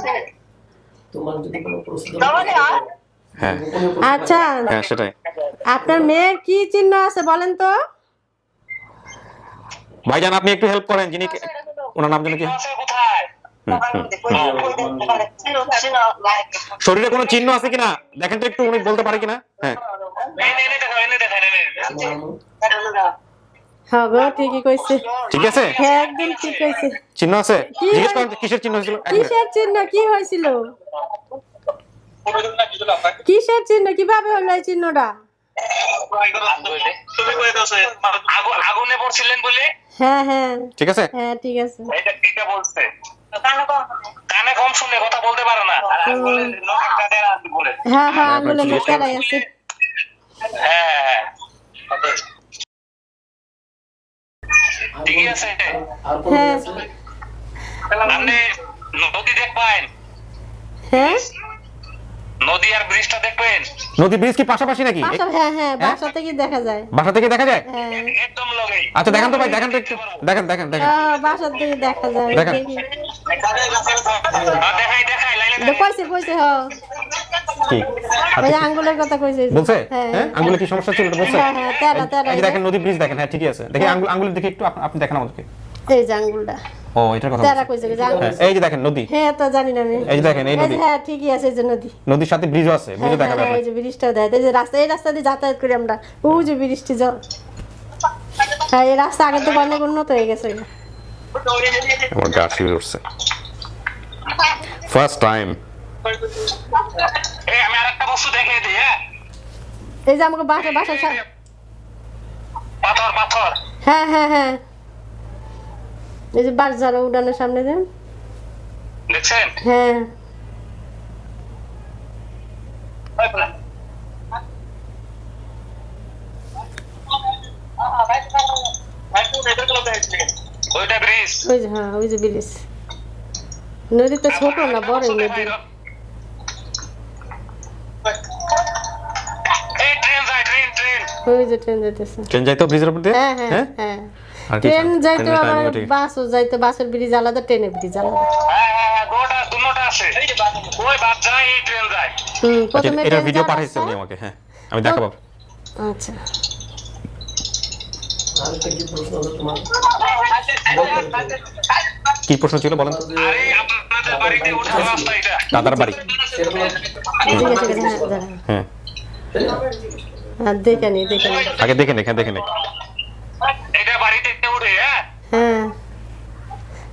তোমার যদি কোনো প্রশ্ন হ্যাঁ আচ্ছা হ্যাঁ সেটাই। আপনার মেয়ের কি চিহ্ন আছে বলেন তো? ভাইজান আপনি একটু হেল্প করেন, যিনি ওনার নাম জানি কি? আছে কোথায়? শরীরে কোনো চিহ্ন আছে কিনা দেখেন তো একটু, উনি বলতে পারে কিনা? হ্যাঁ এনে দেখো, এনে দেখেন, এনে। হ্যাঁ গো, ঠিকই কইছে। ঠিক আছে, হ্যাঁ একদম ঠিক কইছে। চিহ্ন আছে। কি জিজ্ঞেস করেন যে কিসের চিহ্ন হয়েছিল। এক মিনিট। কিসের চিহ্ন? কি হয়েছিল? কিসের চিহ্ন? কিভাবে হলো এই চিহ্নটা? তুমি কই দাওছে? আগুনে পড়ছিলেন বলে? হ্যাঁ হ্যাঁ ঠিক আছে, হ্যাঁ ঠিক আছে। এটা বলছে। কানে কম শুনে কথা বলতে পারে না। আর আঙ্গুলে নখের কাছে আছে বলে। হ্যাঁ হ্যাঁ, আঙ্গুলে মুখ কাটাই আছে। হ্যাঁ। ঠিক আছে। আর কোন হ্যাঁ আছে? আপনি নদী দেখবেন? হ্যাঁ, নদী আর ব্রিজটা দেখবেন? নদী ব্রিজ কি পাশাপাশি নাকি? হ্যাঁ হ্যাঁ, বাসা থেকে দেখা যায়। বাসা থেকে দেখা যায়? হ্যাঁ একদম লগেই। আচ্ছা দেখান তো ভাই, দেখান তো একটু, দেখেন দেখেন দেখেন। বাসা থেকে দেখা যায়। দেখেন। দেখি। দেখাই দেখাই লাইলে এটা কইছে কইছে, হ্যাঁ কি ওই যে আঙ্গুলের কথা কইছে। বলছে? হ্যাঁ হ্যাঁ আঙ্গুলে কি সমস্যা ছিল এটা বলছে? হ্যাঁ হ্যাঁ, তেরা এই যে দেখেন নদী ব্রিজ দেখেন, হ্যাঁ ঠিকই আছে। দেখি আঙ্গুল দেখি একটু, আপনি দেখেন আমাদেরকে। এই যে আঙ্গুলটা ও এটার কথা তেরা বলছে। কইছে যে আঙ্গুল। হ্যাঁ, এই যে দেখেন নদী, হ্যাঁ তো জানি না আমি। এই যে দেখেন এই নদী, হ্যাঁ ঠিকই আছে, এই যে নদী। নদীর সাথে ব্রিজও আছে, ব্রিজও দেখা হ্যাঁ, যাবে। এই যে ব্রিজটাও দেয়, এই যে রাস্তা, এই রাস্তা দিয়ে যাতায়াত করি আমরা। ওই যে ব্রিজটি যাও। হ্যাঁ এই রাস্তা আগে তো অনেক উন্নত হয়ে গেছে। আমার গা শিউরে উঠছে। First time. এই আমি আরেকটা বস্তু দেখিয়ে দিই। হ্যাঁ, এই যে আমাকে বাসা পাথর পাথর। হ্যাঁ হ্যাঁ হ্যাঁ, এই যে বাজার উড়ানোর সামনে দেন। দেখছেন? হ্যাঁ ওইটা ব্রিজ। ওই যে, হ্যাঁ ওই যে ব্রিজ। নদী তো ছোট না, বড় নদী। এই ট্রেন যায়, ট্রেন ট্রেন। ওই যে ট্রেন যাইতেছে। ট্রেন যাইতো ব্রিজের উপর দিয়ে? হ্যাঁ হ্যাঁ হ্যাঁ, আর কি ট্রেন যাইতো, ট্রেনের আবার timing ও ঠিক। বাসও যাইতো। বাসের ব্রিজ আলাদা, ট্রেনের ব্রিজ আলাদা। হ্যাঁ হ্যাঁ, গোটা দুটোটা আছে। ওই বাস যায়, এই ট্রেন যায়। আচ্ছা, প্রথমে এটার ট্রেন ভিডিও যায় পাঠাইছে উনি রাস্তায়। আমাকে, হ্যাঁ আমি দেখাবো। আচ্ছা আরেকটা কি প্রশ্ন আছে তোমার? কি প্রশ্ন ছিল বলেন তো? আরে আপনাদের বাড়িতে ওঠার রাস্তা এটা। দাদার বাড়ি। সেরকম ঠিক আছে, ঠিক আছে, হ্যাঁ, দাঁড়ান। হ্যাঁ দেখে নি আগে দেখে নে, দেখে নে। এটা বাড়িতে উঠে, হ্যাঁ হ্যাঁ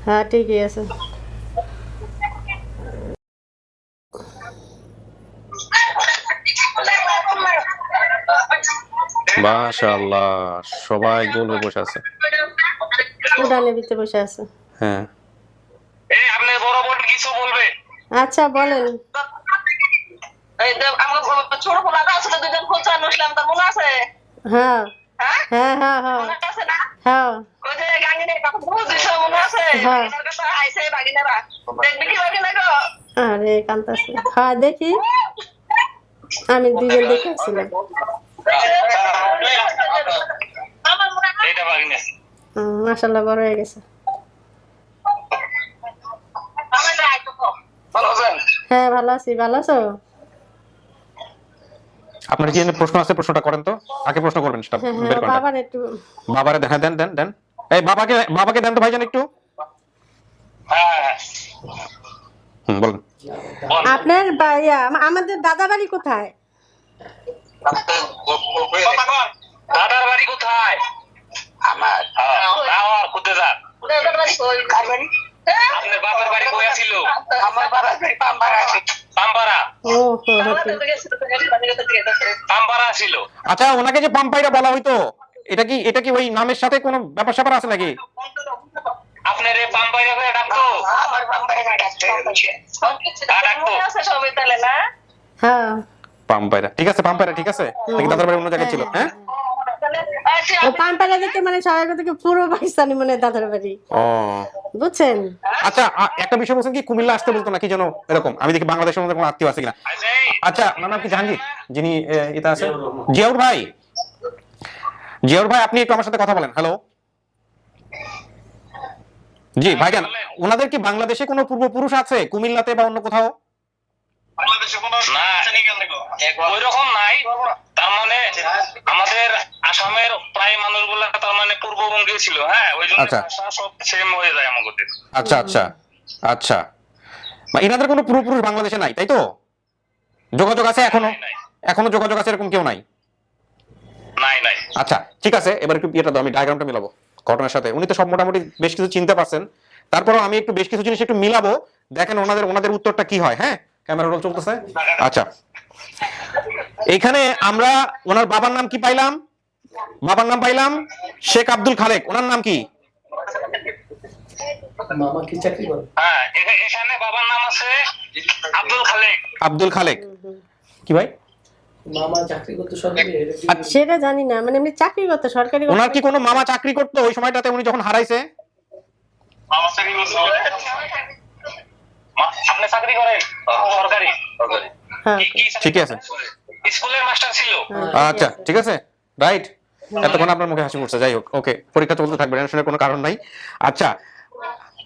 হ্যাঁ ঠিকই আছে। মাশাআল্লাহ, সবাই গোল হয়ে বসে আছে। উঠানের ভিতরে বসে আছে। হ্যাঁ এই আপনার বড় বোন কিছু বলবে। আচ্ছা বলেন। ছোট পোলাটা আসলে দুজন খোঁজ অনুষ্লাম তা মনে আছে? হ্যাঁ হ্যাঁ হ্যাঁ হ্যাঁ মনে আছে না? হ্যাঁ ওই যে গাঙ্গিনীর কথা বুঝছিস মনে আছে? হ্যাঁ। এনার কাছে আইছে বাগিনারা। দেখবি কি বাগিনা গো? আরে কান্তাছে। হ্যাঁ দেখি, আমি দুজন দেখে আসছিলাম। আমার মনে হয় এটা বাগিনা। মাশাআল্লাহ বড় হয়ে গেছে। আমার না আইতো তো। ভালো আছেন? হ্যাঁ ভালো আছি, ভালো আছো? আপনার কি এখানে প্রশ্ন আছে? প্রশ্নটা করেন তো, আগে প্রশ্ন করবেন সেটা হ্যাঁ বের হ্যাঁ করেন। বাবার একটু বাবারে দেখা দেন, দেন দেন। এই বাবাকে দেন তো ভাইজান একটু। হ্যাঁ বলেন। আপনার আমাদের দাদা বাড়ি কোথায়? দাদার বাড়ি কোথায়? আমার কোথায় যান? ওদের বাড়ি কই? কার বাড়ি? আপনার বাপের বাড়ি কই ছিল? আমার বাবার বাড়ি পাম্পারা। পাম্পারা? ও হো পাম্পারা ছিল। আচ্ছা, ওনাকে যে পাম্পাইরা বলা হইতো, এটা কি ওই নামের সাথে কোনো ব্যাপার স্যাপার আছে নাকি? আপনার এই পাম্পাইরা করে ডাকতো? আমার পাম্পারা ডাকতো। ডাকতো? মনে আছে সবাই তাহলে না? হ্যাঁ পাম্পাইরা, ঠিক আছে, পাম্পাইরা ঠিক আছে। নাকি দাদার বাড়ি অন্য জায়গায় ছিল? হ্যাঁ ও পাম্পালা দেখে মানে সবাই থেকে পুরো পাকিস্তানি মনে হয় দাদার বাড়ি, ও বুঝছেন? আচ্ছা, একটা বিষয় বলছেন কি কুমিল্লা আসতে বলতো নাকি যেন এরকম, আমি দেখি বাংলাদেশের মধ্যে কোনো আত্মীয় আছে কিনা। আচ্ছা, আমার নাম কি জাহাঙ্গীর, যিনি এটা আছে জিয়াউর ভাই। জিয়াউর ভাই, আপনি একটু আমার সাথে কথা বলেন। হ্যালো, জি ভাইজান, ওনাদের কি বাংলাদেশে কোনো পূর্বপুরুষ আছে কুমিল্লাতে বা অন্য কোথাও? ওইরকম নাই। তার মানে আমাদের আসামের প্রায় মানুষগুলা তার মানে পূর্ববঙ্গে ছিল, হ্যাঁ, ওই জন্য আচ্ছা। ভাষা সব সেম হয়ে যায় আমাদের। আচ্ছা আচ্ছা আচ্ছা, এনাদের কোনো পূর্বপুরুষ বাংলাদেশে নাই, তাই তো? যোগাযোগ আছে এখনো যোগাযোগ আছে, এরকম কেউ নাই? নাই নাই। আচ্ছা ঠিক আছে, এবার একটু ইয়েটা দাও, আমি ডায়াগ্রামটা মিলাবো ঘটনার সাথে। উনি তো সব মোটামুটি বেশ কিছু চিনতে পারছেন, তারপরও আমি একটু বেশ কিছু জিনিস একটু মিলাবো, দেখেন ওনাদের উত্তরটা কি হয়। হ্যাঁ, ক্যামেরা রোল চলতেছে। আচ্ছা, এখানে আমরা ওনার বাবার নাম কি পাইলাম? বাবার নাম পাইলাম শেখ আব্দুল খালেক। ওনার নাম কি? মামা কি চাকরি করে? হ্যাঁ, এখানে বাবার নাম আছে আব্দুল খালেক। আব্দুল খালেক কি ভাই? মামা চাকরি করতে সরকারি? সেটা জানি না, মানে এমনি চাকরি করতে সরকারি। ওনার কি কোনো মামা চাকরি করতো ওই সময়টাতে উনি যখন হারাইছে? আপনি চাকরি করেন? সরকারি? হ্যাঁ ঠিক আছে, স্কুলের মাস্টার ছিল। আচ্ছা ঠিক আছে, রাইট। এতক্ষণ আপনার মুখে হাসি ফুটছে, যাই হোক, ওকে, পরীক্ষা চলতে থাকবে, টেনশনের কোনো কারণ নাই। আচ্ছা,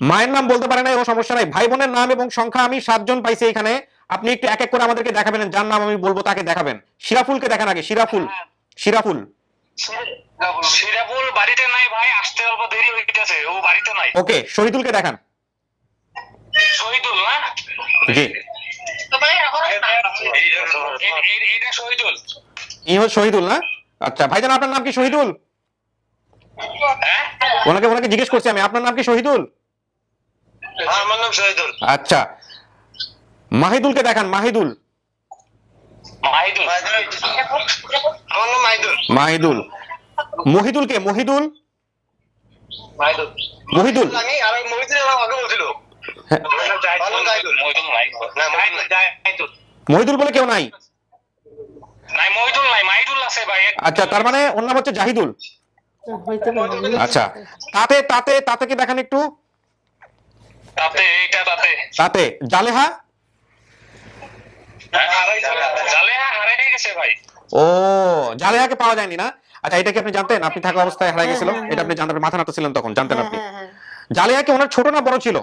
মায়ের নাম বলতে পারে না, ও সমস্যা নাই। ভাই বোনের নাম এবং সংখ্যা আমি 7 জন পাইছি এখানে। আপনি একটু এক এক করে আমাদেরকে দেখাবেন, যার নাম আমি বলবো তাকে দেখাবেন। শিরাফুলকে দেখান আগে। শিরাফুল সিরাপুল বাড়িতে নাই ভাই, আসতে অল্প দেরি হইতেছে, ও বাড়িতে নাই। ওকে, শহীদুলকে দেখান। শহীদুল না? জি, এটা শহীদুল। শহীদুল না? আচ্ছা ভাইজান, আপনার নাম কি শহীদুল? হ্যাঁ, ওনাকে জিজ্ঞেস করছি আমি, আপনার নাম কি শহীদুল? আমার নাম শহীদুল। আচ্ছা, মাহিদুলকে দেখান। মাহিদুল। মাহিদুল। আমার নাম মাহিদুল। মহিদুলকে? মহিদুল। আমি আর মহিদুল আগে বলছিল। হ্যাঁ। মহিদুল বলে কেউ নাই? নাই, মহিদুল নাই, মাহিদুল আছে ভাই। আচ্ছা, তার মানে ওর নাম হচ্ছে জাহিদুল। হইতে পারে। আচ্ছা, তাতে কি দেখান একটু। তাতে জালেহা। জালেহা হারিয়ে গেছে ভাই। ও, জালেহাকে পাওয়া যায়নি না? আচ্ছা, এটা কি আপনি জানতেন? আপনি থাকা অবস্থায় হারিয়ে গেছিল, এটা আপনি জানতেন? মাথা নাড়তেছিলেন তখন, জানতেন আপনি? জালেহা কি ওনার ছোট না বড় ছিল?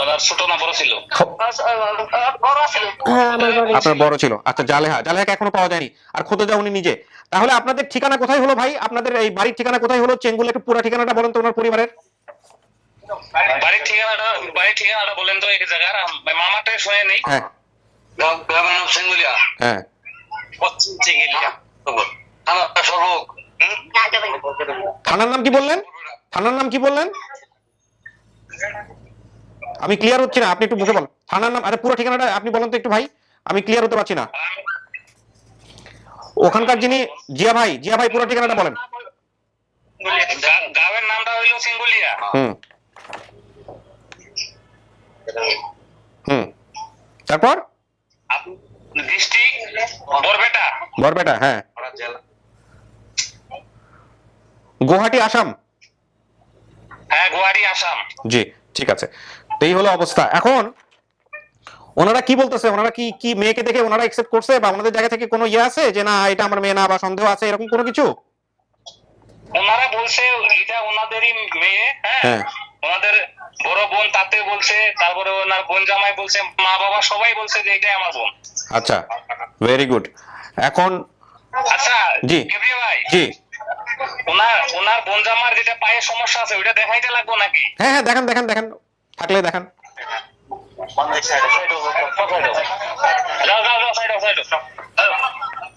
ওনার ছোট না বড় ছিল? বড় ছিল। হ্যাঁ আমার বড়। আপনার বড় ছিল। আচ্ছা, জালেহাকে এখনো পাওয়া যায়নি, আর খোঁজা উনি নিজে। তাহলে আপনাদের ঠিকানা কোথায় হলো ভাই? আপনাদের এই বাড়ির ঠিকানা কোথায় হলো? চেঙ্গুলে একটু পুরো ঠিকানাটা বলেন তো ওনার পরিবারের। বাড়ির ঠিকানাটা বলেন তো। এই জায়গার মামাটা শুনে নেই। হ্যাঁ গ্রামের নাম সেঙ্গুলিয়া। হ্যাঁ, পশ্চিম চিঙ্গিলিয়া থানা সর্বক থানার নাম কি বললেন? থানার নাম কি বললেন? আমি ক্লিয়ার হচ্ছি না, আপনি একটু মুখে বলেন থানার নাম। আরে পুরো ঠিকানাটা আপনি বলেন তো একটু ভাই, আমি ক্লিয়ার হতে পারছি না। ওখানকার যিনি জিয়া ভাই পুরো ঠিকানাটা বলেন। গাঁয়ের নামটা হইল সিঙ্গুলিয়া। তারপর ডিস্ট্রিক্ট বরপেটা। হ্যাঁ, গুয়াহাটি আসাম। হ্যাঁ, গুয়াহাটি আসাম। জি, ঠিক আছে। তো এই হলো অবস্থা। এখন ওনারা কি বলতেছে? ওনারা কি মেয়েকে দেখে ওনারা একসেপ্ট করছে, বা ওনাদের জায়গা থেকে কোনো ইয়ে আছে যে না এটা আমার মেয়ে না, বা সন্দেহ আছে এরকম কোনো কিছু? ওনারা বলছে এটা ওনাদেরই মেয়ে। হ্যাঁ, ওনাদের বড় বোন তাতে বলছে, তারপরে ওনার বোন জামাই বলছে, মা বাবা সবাই বলছে যে এটাই আমার বোন। আচ্ছা, ভেরি গুড। এখন আচ্ছা জি ভাই, জি, ওনার বোন জামার যেটা পায়ে সমস্যা আছে ওইটা দেখাইতে লাগবো নাকি? হ্যাঁ দেখান থাকলে দেখান।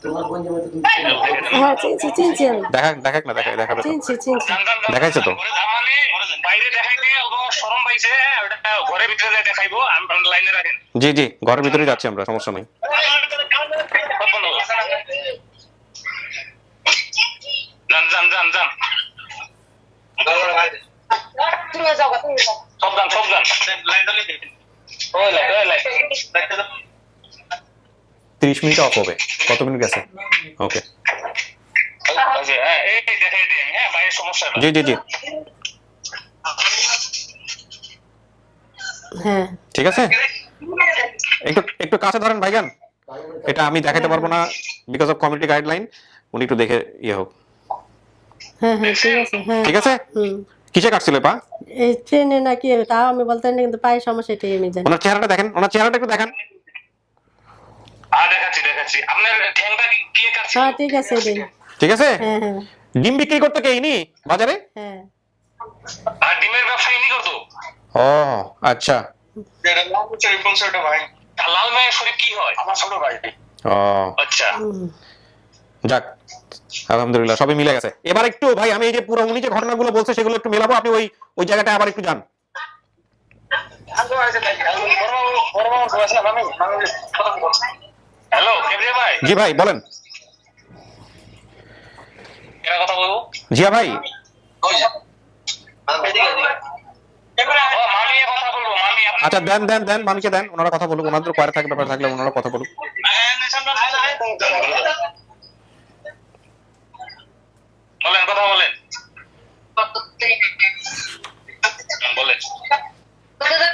তোমার বোন যেমন তুমি হ্যাঁ চিনছি আমি। দেখাবে তো। চিনছি দেখাইছে তো। মানে বাইরে দেখাইতে শরম পাইছে, ওটা ঘরের ভিতরে দেখাইবো। লাইনে রাখেন। জি ঘরের ভিতরে যাচ্ছি আমরা, সমস্যা নেই। যান সব যান। 30 মিনিট অফ হবে। কত মিনিট গেছে? ওকে, দেখাই দিই আমি। হ্যাঁ, বাইরের সমস্যা না। জি হ্যাঁ ঠিক আছে। একটু কাছে ধরেন ভাইজান, এটা আমি দেখাতে পারবো না বিকজ অফ কমিউনিটি গাইডলাইন। উনি একটু দেখে ইয়ে হোক। হ্যাঁ ঠিক আছে। হ্যাঁ ঠিক আছে। কিসে কাটছিল পা? এই ট্রেনে নাকি, তাও আমি বলতে না, কিন্তু পায়ের সমস্যা এটাই আমি জানি। ওনার চেহারাটা দেখেন, ওনার চেহারাটা একটু দেখান। দেখাচ্ছি। আপনার ঠ্যাংটা কি কাটছে? হ্যাঁ ঠিক আছে দিন। ঠিক আছে। হ্যাঁ ডিম বিক্রি করতে কে ইনি বাজারে? হ্যাঁ। আর ডিমের ব্যবসা ইনি করতো? ও আচ্ছা। লাল মেয়ে শরীফ কি হয়? আমার ছোট ভাই। ও আচ্ছা, যাক, আলহামদুলিল্লাহ সবই মিলে গেছে। এবার একটু ভাই আমি এই যে পুরো উনি যে ঘটনাগুলো বলছে সেগুলো একটু মেলাবো, আপনি ওই জায়গাটা আবার একটু যান। হ্যালো কেবরিয়া ভাই। জি ভাই বলেন। কথা বলবো। জিয়া ভাই, মামি কথা বলবো। মামি আচ্ছা দেন মামিকে দেন, ওনারা কথা বলুক। ওনাদের কোয়ারে থাকবে, ব্যাপার থাকলে ওনারা কথা বলুক। বলেন, কথা বলেন। বলেন।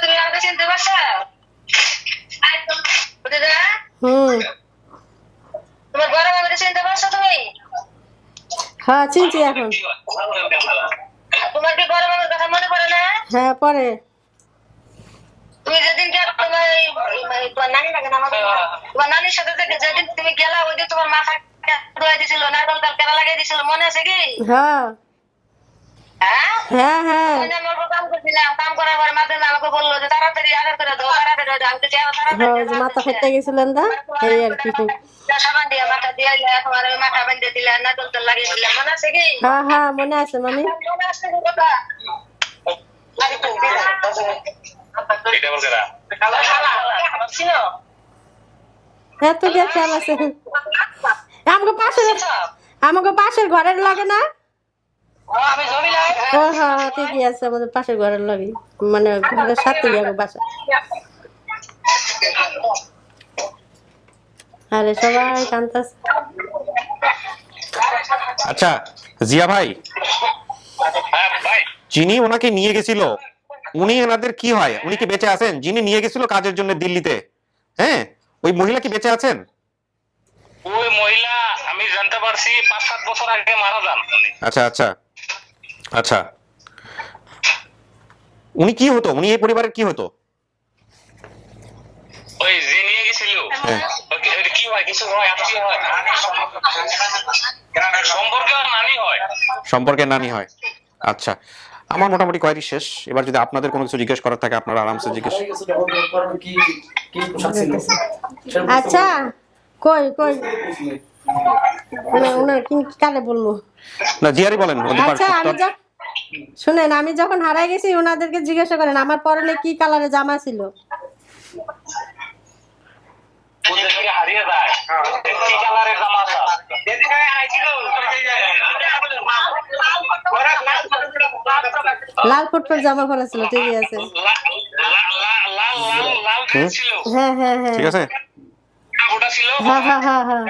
তুমি আমাকে চিনতে পারছো? তোমার বড় বাবাকে চিনতে পারছো তুমি? হ্যাঁ চিনছি এখন। তোমার কি বড় বাবার কথা মনে পড়ে না? হ্যাঁ পরে। তুমি যেদিন তোমার নানি লাগে না, তোমার নানির সাথে যেদিন তুমি গেলা ওই দিন তোমার মাথা ধুয়ে দিছিল, নারকল তেল কেনা লাগিয়ে দিছিল, মনে আছে কি? হ্যাঁ হ্যাঁ হ্যাঁ ওই দিন আমরা কাম করছিলাম, কাম করার পরে মাঝে আমাকে বললো যে তাড়াতাড়ি আগে করে দাও, তাড়াতাড়ি আমি তো হ্যাঁ মাথা ফেটে গেছিলেন দা, এই আর কি। সাবান দিয়ে মাথা দিয়ে তোমার ওই মাথা বেঁধে দিলে, নারকল তেল লাগিয়ে দিলাম, মনে আছে কি? হ্যাঁ মনে আছে মামি। মনে আছে কি কথা? এটা বলছে না। এত কে খেয়াল আছে? আমাকে পাশের ঘরের লাগে না? আমি জমি লাই হ্যাঁ ঠিকই আছে, আমাদের পাশের ঘরের লাগে, মানে ঘরের সাথে যাবো বাসা। আরে সবাই কান্তাছে। আচ্ছা জিয়া ভাই, হ্যাঁ ভাই। যিনি ওনাকে নিয়ে গেছিল উনি এনাদের কি হয়? উনি কি বেঁচে আছেন? যিনি নিয়ে গেছিল কাজের জন্য দিল্লিতে, হ্যাঁ ওই মহিলা কি বেঁচে আছেন? ওই মহিলা আমি জানতে পারছি 5-7 বছর আগে মারা যান উনি। আচ্ছা উনি কি হতো? উনি এই পরিবারের কি হতো? ওই যে নিয়ে গেছিল কি হয়? কিছু হয়, আত্মীয় হয়, সম্পর্কের নানি হয়। আচ্ছা, আমার মোটামুটি কোয়ারি শেষ। এবার যদি আপনাদের কোনো কিছু জিজ্ঞেস করার থাকে আপনারা আরামসে জিজ্ঞেস। কি কি পোশাক ছিল? আচ্ছা কই কই ওনার কি কারে বলবো? না জিয়ারি বলেন অধিকার আচ্ছা আমি উত্তর। শুনেন, আমি যখন হারাই গেছি ওনাদেরকে জিজ্ঞাসা করেন আমার পরনে কি কালারের জামা ছিল। হারিয়ে যায় কি কালারের জামা আছে লাল ফুটফুট জামা পরা ছিল, ঠিকই আছে। লাল ড্রেস ছিল হ্যাঁ হ্যাঁ হ্যাঁ ঠিক আছে ওটা ছিল হ্যাঁ হ্যাঁ হ্যাঁ হ্যাঁ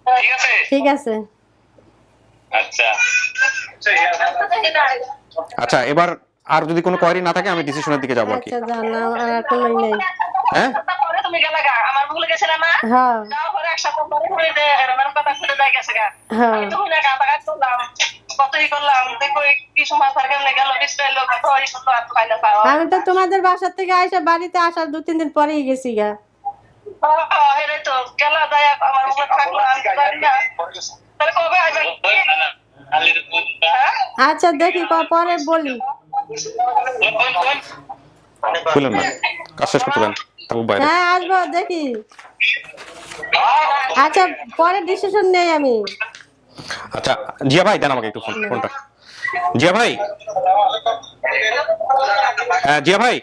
ঠিক আছে ঠিক আছে। আচ্ছা আচ্ছা এবার আর যদি কোনো কোয়ারি না থাকে আমি ডিসিশনের দিকে যাবো আর কি। আচ্ছা জানা আর কোনোই নেই। হ্যাঁ পরে তুমি গেলা গা আমার ভুলে গেছিলাম না হ্যাঁ যাও পরে একসাথে পরে পরে যে এরকম কথা খুলে যায় গেছে গা হ্যাঁ আমি তো হুনে গাঁদা গাছ করলাম কতই করলাম দেখো কিছু মাছ আর কেমনে গেল ডিসপ্লে লোক কত এই শুধু আর পাইলে পাওয়া আমি তো তোমাদের বাসার থেকে আইসা বাড়িতে আসার 2-3 দিন পরেই গেছি গা। হেরে তো গেল যায় আমার উপর থাকলো আমি জানি না তাহলে কবে আইবেন আচ্ছা দেখি পরে বলি। বুঝলেন না কাজ শেষ করতে দেন তারপর বাইরে। হ্যাঁ আসবো দেখি। আচ্ছা পরে ডিসিশন নেই আমি। আচ্ছা জিয়া ভাই দেন আমাকে একটু ফোনটা। জিয়া ভাই, হ্যাঁ জিয়া ভাই,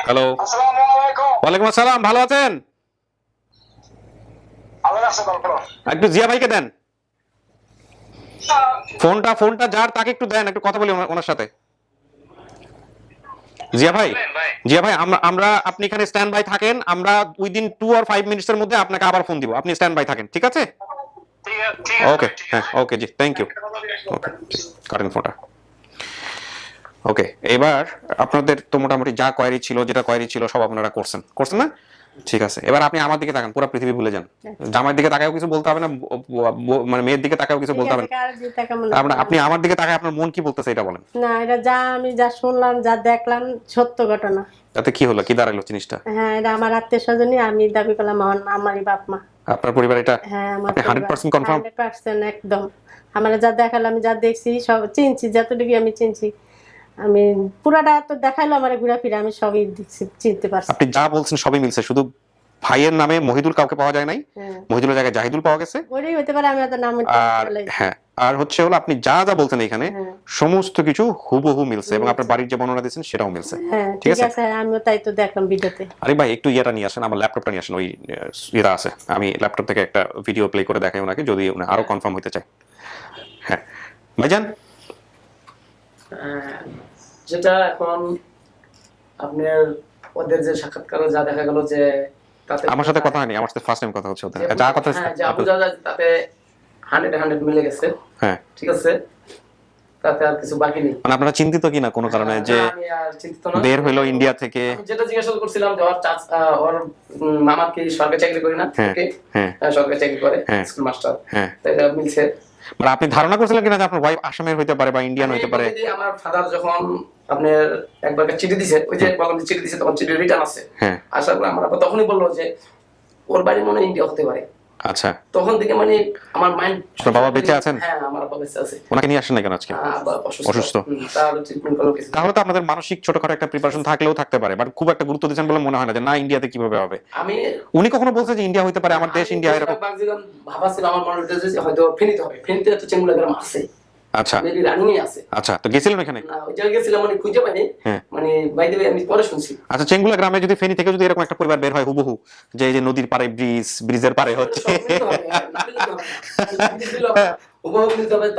হ্যালো। ওয়ালাইকুম আসসালাম, ভালো আছেন? একটু জিয়া ভাইকে দেন ফোনটা যার তাকে একটু দেন, একটু কথা বলি ওনার সাথে। জিয়া ভাই, আমরা আপনি এখানে স্ট্যান্ড বাই থাকেন, আমরা উইদিন 2 or 5 মিনিটসের মধ্যে আপনাকে আবার ফোন দিব, আপনি স্ট্যান্ড বাই থাকেন, ঠিক আছে? ওকে, হ্যাঁ ওকে জি, থ্যাংক ইউ। ওকে কাটেন ফোনটা। ওকে এবার আপনাদের তো মোটামুটি যা কোয়ারি ছিল, যেটা কোয়ারি ছিল সব আপনারা করছেন না? ঠিক আছে, এবার আপনি আমার দিকে তাকান, পুরো পৃথিবী ভুলে যান। জামাইয়ের দিকে তাকায়ও কিছু বলতে হবে না, মানে মেয়ের দিকে তাকায়ও কিছু বলতে হবে না। আপনি আমার দিকে তাকায় আপনার মন কি বলতেছে এটা বলেন। না এটা আমি যা শুনলাম যা দেখলাম সত্য ঘটনা। তাতে কি হলো, কি দাঁড়ালো জিনিসটা? হ্যাঁ এটা আমার আত্মীয় স্বজনই, আমি দাবি করলাম আমারই বাপ মা। আপনার পরিবার এটা? হ্যাঁ আমার 100% কনফার্ম? 100% একদম। আমার যা দেখালো, আমি যা দেখছি সব চিনছি, যতটুকু আমি চিনছি, আমি পুরাটা এত দেখাইলো আমার ঘুরা ফিরে, আমি সবই চিনতে পারছি। আপনি যা বলছেন সবই মিলছে, শুধু ভাইয়ের নামে মহিদুল কাউকে পাওয়া যায় নাই, মহিদুলের জায়গায় জাহিদুল পাওয়া গেছে। ওইটাই হতে পারে, আমি এত নাম হ্যাঁ আর হচ্ছে হলো আপনি যা যা বলছেন এখানে সমস্ত কিছু হুবহু মিলছে, এবং আপনার বাড়ির যে বর্ণনা দিয়েছেন সেটাও মিলছে। ঠিক আছে, আমিও তাই তো দেখলাম ভিডিওতে। আরে ভাই একটু ইয়েটা নিয়ে আসেন, আমার ল্যাপটপটা নিয়ে আসেন, ওই ইয়েটা আছে, আমি ল্যাপটপ থেকে একটা ভিডিও প্লে করে দেখাই ওনাকে, যদি উনি আরো কনফার্ম হতে চায়। হ্যাঁ ভাইজান, যেটা এখন আপনার ওদের যে সাক্ষাৎকারে যা দেখা গেল যে তাতে আমার সাথে কথা হয়নি, আমার সাথে ফার্স্ট টাইম কথা হচ্ছে ওদের, যা কথা যে আবু জাদা তাতে 100 মিলে গেছে। হ্যাঁ ঠিক আছে, তাতে আর কিছু বাকি নেই। মানে আপনারা চিন্তিত কিনা কোনো কারণে যে আমি আর চিন্তিত না। বের হইলো ইন্ডিয়া থেকে? যেটা জিজ্ঞাসা করছিলাম যে ওর মামা কি সরকারি চাকরি করে না? ওকে হ্যাঁ সরকারি চাকরি করে, স্কুল মাস্টার। হ্যাঁ তাই মিলছে। মানে আপনি ধারণা করছিলেন কিনা যে আপনার ওয়াইফ আসামের হইতে পারে বা ইন্ডিয়ান হইতে পারে? আমার ফাদার যখন আপনার একবার চিঠি দিছে, ওই যে বললাম যে চিঠি দিছে, তখন চিঠি রিটার্ন আছে। হ্যাঁ আসার পর আমার তখনই বললো যে ওর বাড়ি মনে ইন্ডিয়া হতে পারে। আচ্ছা তখন থেকে মানে আমার মাইন্ড। আপনার বাবা বেঁচে আছেন? হ্যাঁ আমার বাবা বেঁচে আছে। ওনাকে নিয়ে আসেন না কেন আজকে? অসুস্থ। তাহলে ট্রিটমেন্ট করলো কিছু। তাহলে তো আপনাদের মানসিক ছোটখাটো একটা প্রিপারেশন থাকলেও থাকতে পারে, বাট খুব একটা গুরুত্ব দিচ্ছেন বলে মনে হয় না যে না ইন্ডিয়াতে কিভাবে হবে। আমি উনি কখনো বলছে যে ইন্ডিয়া হইতে পারে, আমার দেশ ইন্ডিয়া এরকম ভাবা ছিল, আমার মনে হচ্ছে হয়তো ফেনীতে হবে। ফেনীতে তো চেঙ্গুলা গ্রাম আছে। আচ্ছা মেবি রানিং এ আছে। আচ্ছা তো গেছিলেন ওখানে? না ওই জায়গায় গেছিলাম, মানে খুঁজে পাইনি, মানে বাই দ্য ওয়ে আমি পরে শুনছি। আচ্ছা চেঙ্গুলা গ্রামে যদি ফেনী থেকে যদি এরকম একটা পরিবার বের হয় হুবহু, যে এই যে নদীর পাড়ে ব্রিজের পাড়ে হচ্ছে,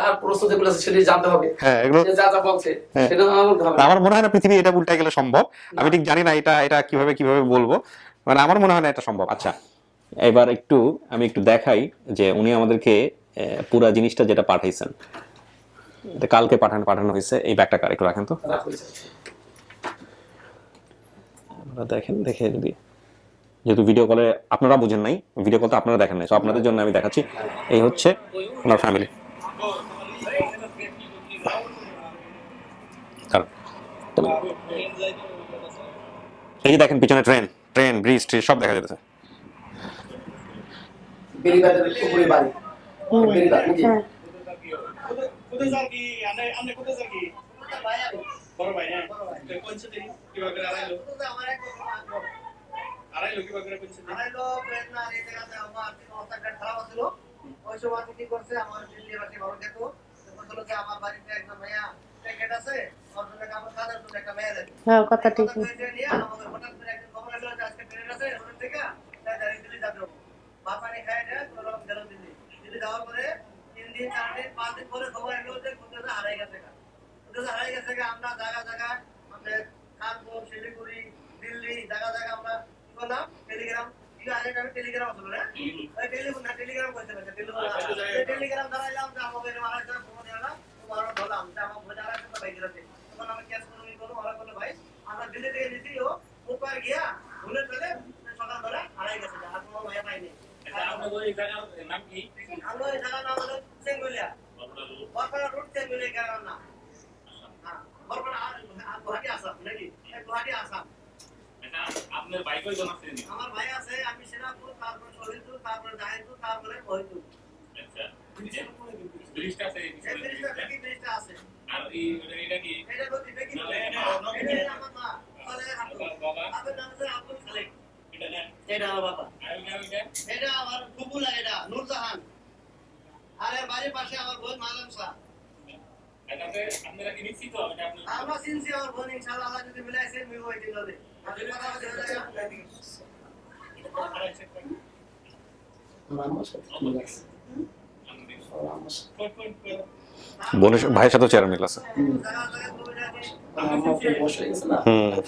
তার প্রশ্ন যেগুলো আছে সেটা জানতে হবে। হ্যাঁ এগুলো যা যা বলছে সেটা জানতে হবে। আমার মনে হয় না পৃথিবী এটা উল্টাই গেলে সম্ভব। আমি ঠিক জানি না এটা কিভাবে বলবো, মানে আমার মনে হয় না এটা সম্ভব। আচ্ছা এবার আমি একটু দেখাই যে উনি আমাদেরকে পুরা জিনিসটা যেটা পাঠাইছেন, এটা কালকে পাঠানো হয়েছে। এই ব্যাগটা কার একটু রাখেন তো, দেখেন, দেখে যদি, যেহেতু ভিডিও কলে আপনারা বুঝেন নাই, ভিডিও কল তো আপনারা দেখেন নাই, তো আপনাদের জন্য আমি দেখাচ্ছি। এই হচ্ছে ওনার ফ্যামিলি, এই যে দেখেন পিছনে ট্রেন ব্রিজ সব দেখা যাচ্ছে। বেরিবাদের উপরে বাড়ি, বেরিবাদ নাকি? হারাইলো প্রেরণা এই জায়গাতে আমার আর্থিক অবস্থা একটা খারাপ ছিল। ওই সময় কি করছে আমার দিল্লি বাসী ভালো খেত বলছিল যে আমার বাড়িতে একজন মেয়া প্যাকেট আছে ওর জন্য আমার কাজের জন্য একটা মেয়া লাগে হ্যাঁ কথা ঠিক নিয়ে আমাদের হঠাৎ করে একদিন খবর এলো যে আজকে প্যাকেট আছে ওখান থেকে তাই দিল্লি যাবো ভাত পানি খাই দেয় কোনো রকম গেল দিল্লি দিল্লি যাওয়ার পরে 3 দিন 4 দিন 5 দিন পরে খবর এলো যে কুত্তাটা হারাই গেছে হারাই গেছে আমরা জায়গা জায়গা আমাদের কানপুর শিলিগুড়ি দিল্লি জায়গা জায়গা আমরা কি করলাম টেলিগ্রাম টেলিগ্রাম আসলো না টেলিগ্রাম করতে টেলিগ্রাম দাঁড়াইলাম যে আমাদের আড়াইশো ফোন দিলাম তোমার বললাম যে আমার বোঝা আড়াইশো ভাই গেছে তখন আমি ক্যাশ করবো ওরা বললো ভাই আমরা দিল্লি থেকে নিচ্ছি ও উপর গিয়া ভুলে ফেলে সকাল ধরে হারাই গেছে আর কোনো ভাইয়া পাইনি আমরা ওই জায়গার নাম হলো চেঙ্গুলিয়া বরপাড়া রোড চেঙ্গুলিয়া গ্রামের নাম বরপাড়া গুয়াহাটি আসাম নাকি গুয়াহাটি আসাম আপনার ভাই কয়জন আছে? আমার ভাই আছে আমি সেনাপুর তারপরে শহীদপুর তারপরে জাহিদপুর তারপরে মহিদপুর। আচ্ছা ব্রিজটা আছে ব্রিজটা আছে আর এটা কি এটা নদী দেখি এটা আমার মা বলে বাবা আপনার নাম আছে আব্দুল খালেক এটা না এটা আমার বাবা আর এটা এটা আমার ফুফু লাগে এটা নূরজাহান আর এর বাড়ির পাশে আমার বোন মালাম শাহ এটাতে আপনারা কি নিশ্চিত এটা আপনার আমরা চিনছি আমার বোন ইনশাআল্লাহ আল্লাহ যদি মিলাইছে মিল হয়ে দিল রে আমি কথা বলতে হয়ে যায় বোনের ভাইয়ের সাথে চেয়ার মিল আছে। বসে গেছে না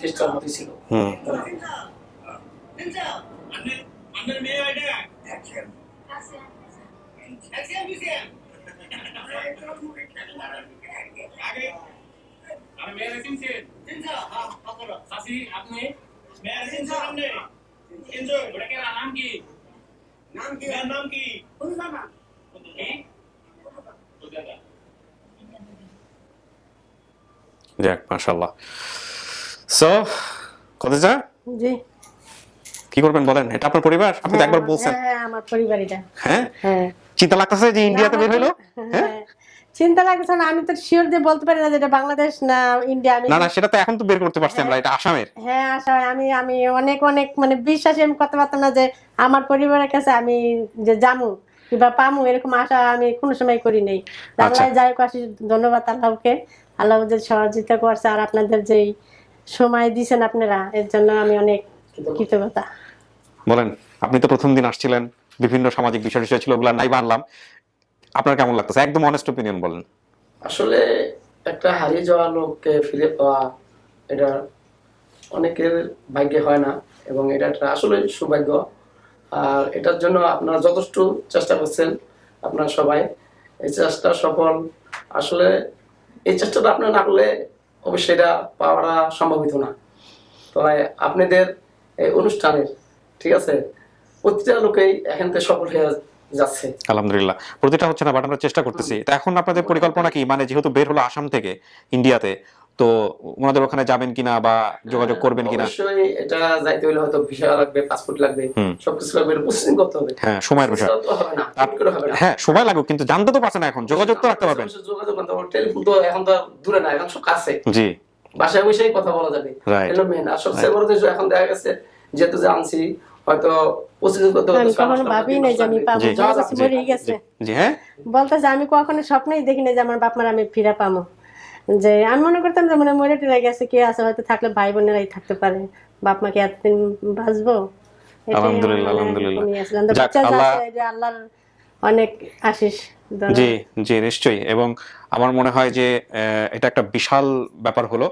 ফেস্টার মতো ছিল আপনার মেয়ে এটা আগে আমি মেয়ে চিনছেন সাসি আপনি মেয়ে চিনছেন আপনি এনজয় ওটা কি নাম কি নাম কি ফুলজানা কি ফুলজানা যাক মাশাআল্লাহ। সো খদিজা জি কি করবেন বলেন? এটা আপনার পরিবার? আপনি তো একবার বলছেন। হ্যাঁ আমার পরিবার এটা। হ্যাঁ হ্যাঁ চিন্তা লাগতেছে যে ইন্ডিয়াতে বের হইলো? হ্যাঁ চিন্তা লাগছে না, আমি তো শিওর দিয়ে বলতে পারি না যে এটা বাংলাদেশ না ইন্ডিয়া। আমি না না সেটা তো এখন তো বের করতে পারছি আমরা, এটা আসামের। হ্যাঁ আশা আমি আমি অনেক অনেক মানে বিশ্বাসী আমি করতে পারতাম না যে আমার পরিবারের কাছে আমি যে জামু কিংবা পামু, এরকম আশা আমি কোনো সময় করি নাই। আল্লাহ যাই হোক আসি, ধন্যবাদ আল্লাহকে, আল্লাহ যে সহযোগিতা করছে আর আপনাদের যেই সময় দিয়েছেন আপনারা, এর জন্য আমি অনেক কৃতজ্ঞতা। বলেন, আপনি তো প্রথম দিন আসছিলেন, বিভিন্ন সামাজিক বিষয় ছিল, ওগুলো নাই বানলাম, আপনার কেমন লাগতেছে? একদম অনেস্ট ওপিনিয়ন বলেন। আসলে একটা হারিয়ে যাওয়া লোককে ফিরে পাওয়া এটা অনেকের ভাগ্যে হয় না, এবং এটা একটা আসলে সৌভাগ্য। আর এটার জন্য আপনারা যথেষ্ট চেষ্টা করছেন, আপনারা সবাই এই চেষ্টা সফল। আসলে এই চেষ্টাটা আপনারা না করলে অবশ্যই এটা পাওয়াটা সম্ভব হতো না। তবে আপনাদের এই অনুষ্ঠানের ঠিক আছে প্রতিটা লোকেই এখান থেকে সফল হয়ে যাচ্ছে আলহামদুলিল্লাহ। প্রতিটা হচ্ছে না, বাট আমরা চেষ্টা করতেছি। তা এখন আপনাদের পরিকল্পনা কি? মানে যেহেতু বের হলো আসাম থেকে ইন্ডিয়াতে, তো ওনাদের ওখানে যাবেন কিনা বা যোগাযোগ করবেন কিনা? অবশ্যই এটা যাইতে হলে হয়তো ভিসা লাগবে, পাসপোর্ট লাগবে, সবকিছু লাগবে, প্রসেসিং করতে হবে। হ্যাঁ সময়ের বিষয়। হ্যাঁ সময় লাগবে, কিন্তু জানতে তো পারছেন না, এখন যোগাযোগ তো রাখতে পারবেন। যোগাযোগ করতে হবে, টেলিফোন তো এখন তো দূরে না, এখন সব কাছে। জি বাসায় বসেই কথা বলা যাবে। এগুলো মেন। আর সবচেয়ে বড় জিনিস এখন দেখা গেছে যেহেতু জানছি হয়তো প্রসেসিং করতে হবে। আমি কখনো ভাবি নাই যে আমি পাবো, মরে গেছে। জি হ্যাঁ বলতেছে আমি কখনো স্বপ্নেই দেখি না যে আমার বাপ মারা আমি ফিরে পাবো। যে আমি মনে করতাম যে মনে মরে টেরে গেছে, কে আছে হয়তো, থাকলে ভাই বোনেরাই থাকতে পারে, বাপ মাকে এতদিন বাঁচবো। আলহামদুলিল্লাহ আলহামদুলিল্লাহ। আল্লাহর অনেক আশিস। জি জি নিশ্চয়ই। এবং আমার মনে হয় যে এটা একটা বিশাল ব্যাপার হলো।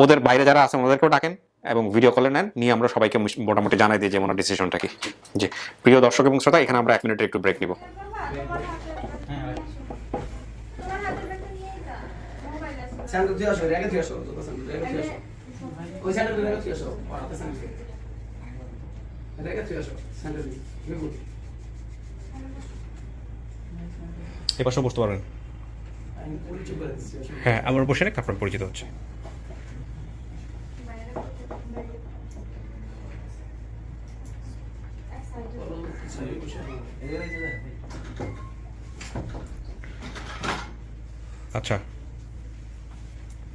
ওদের বাইরে যারা আছেন ওদেরকেও ডাকেন এবং ভিডিও কলে নেন, নিয়ে আমরা সবাইকে মোটামুটি জানাই দিই যে ওনার ডিসিশনটা কি। জি প্রিয় দর্শক এবং শ্রোতা, এখানে আমরা 1 মিনিটের একটু ব্রেক নিব। এই পাশে বসতে পারবেন। হ্যাঁ আমার বসে না, আপনার পরিচিত হচ্ছে। আচ্ছা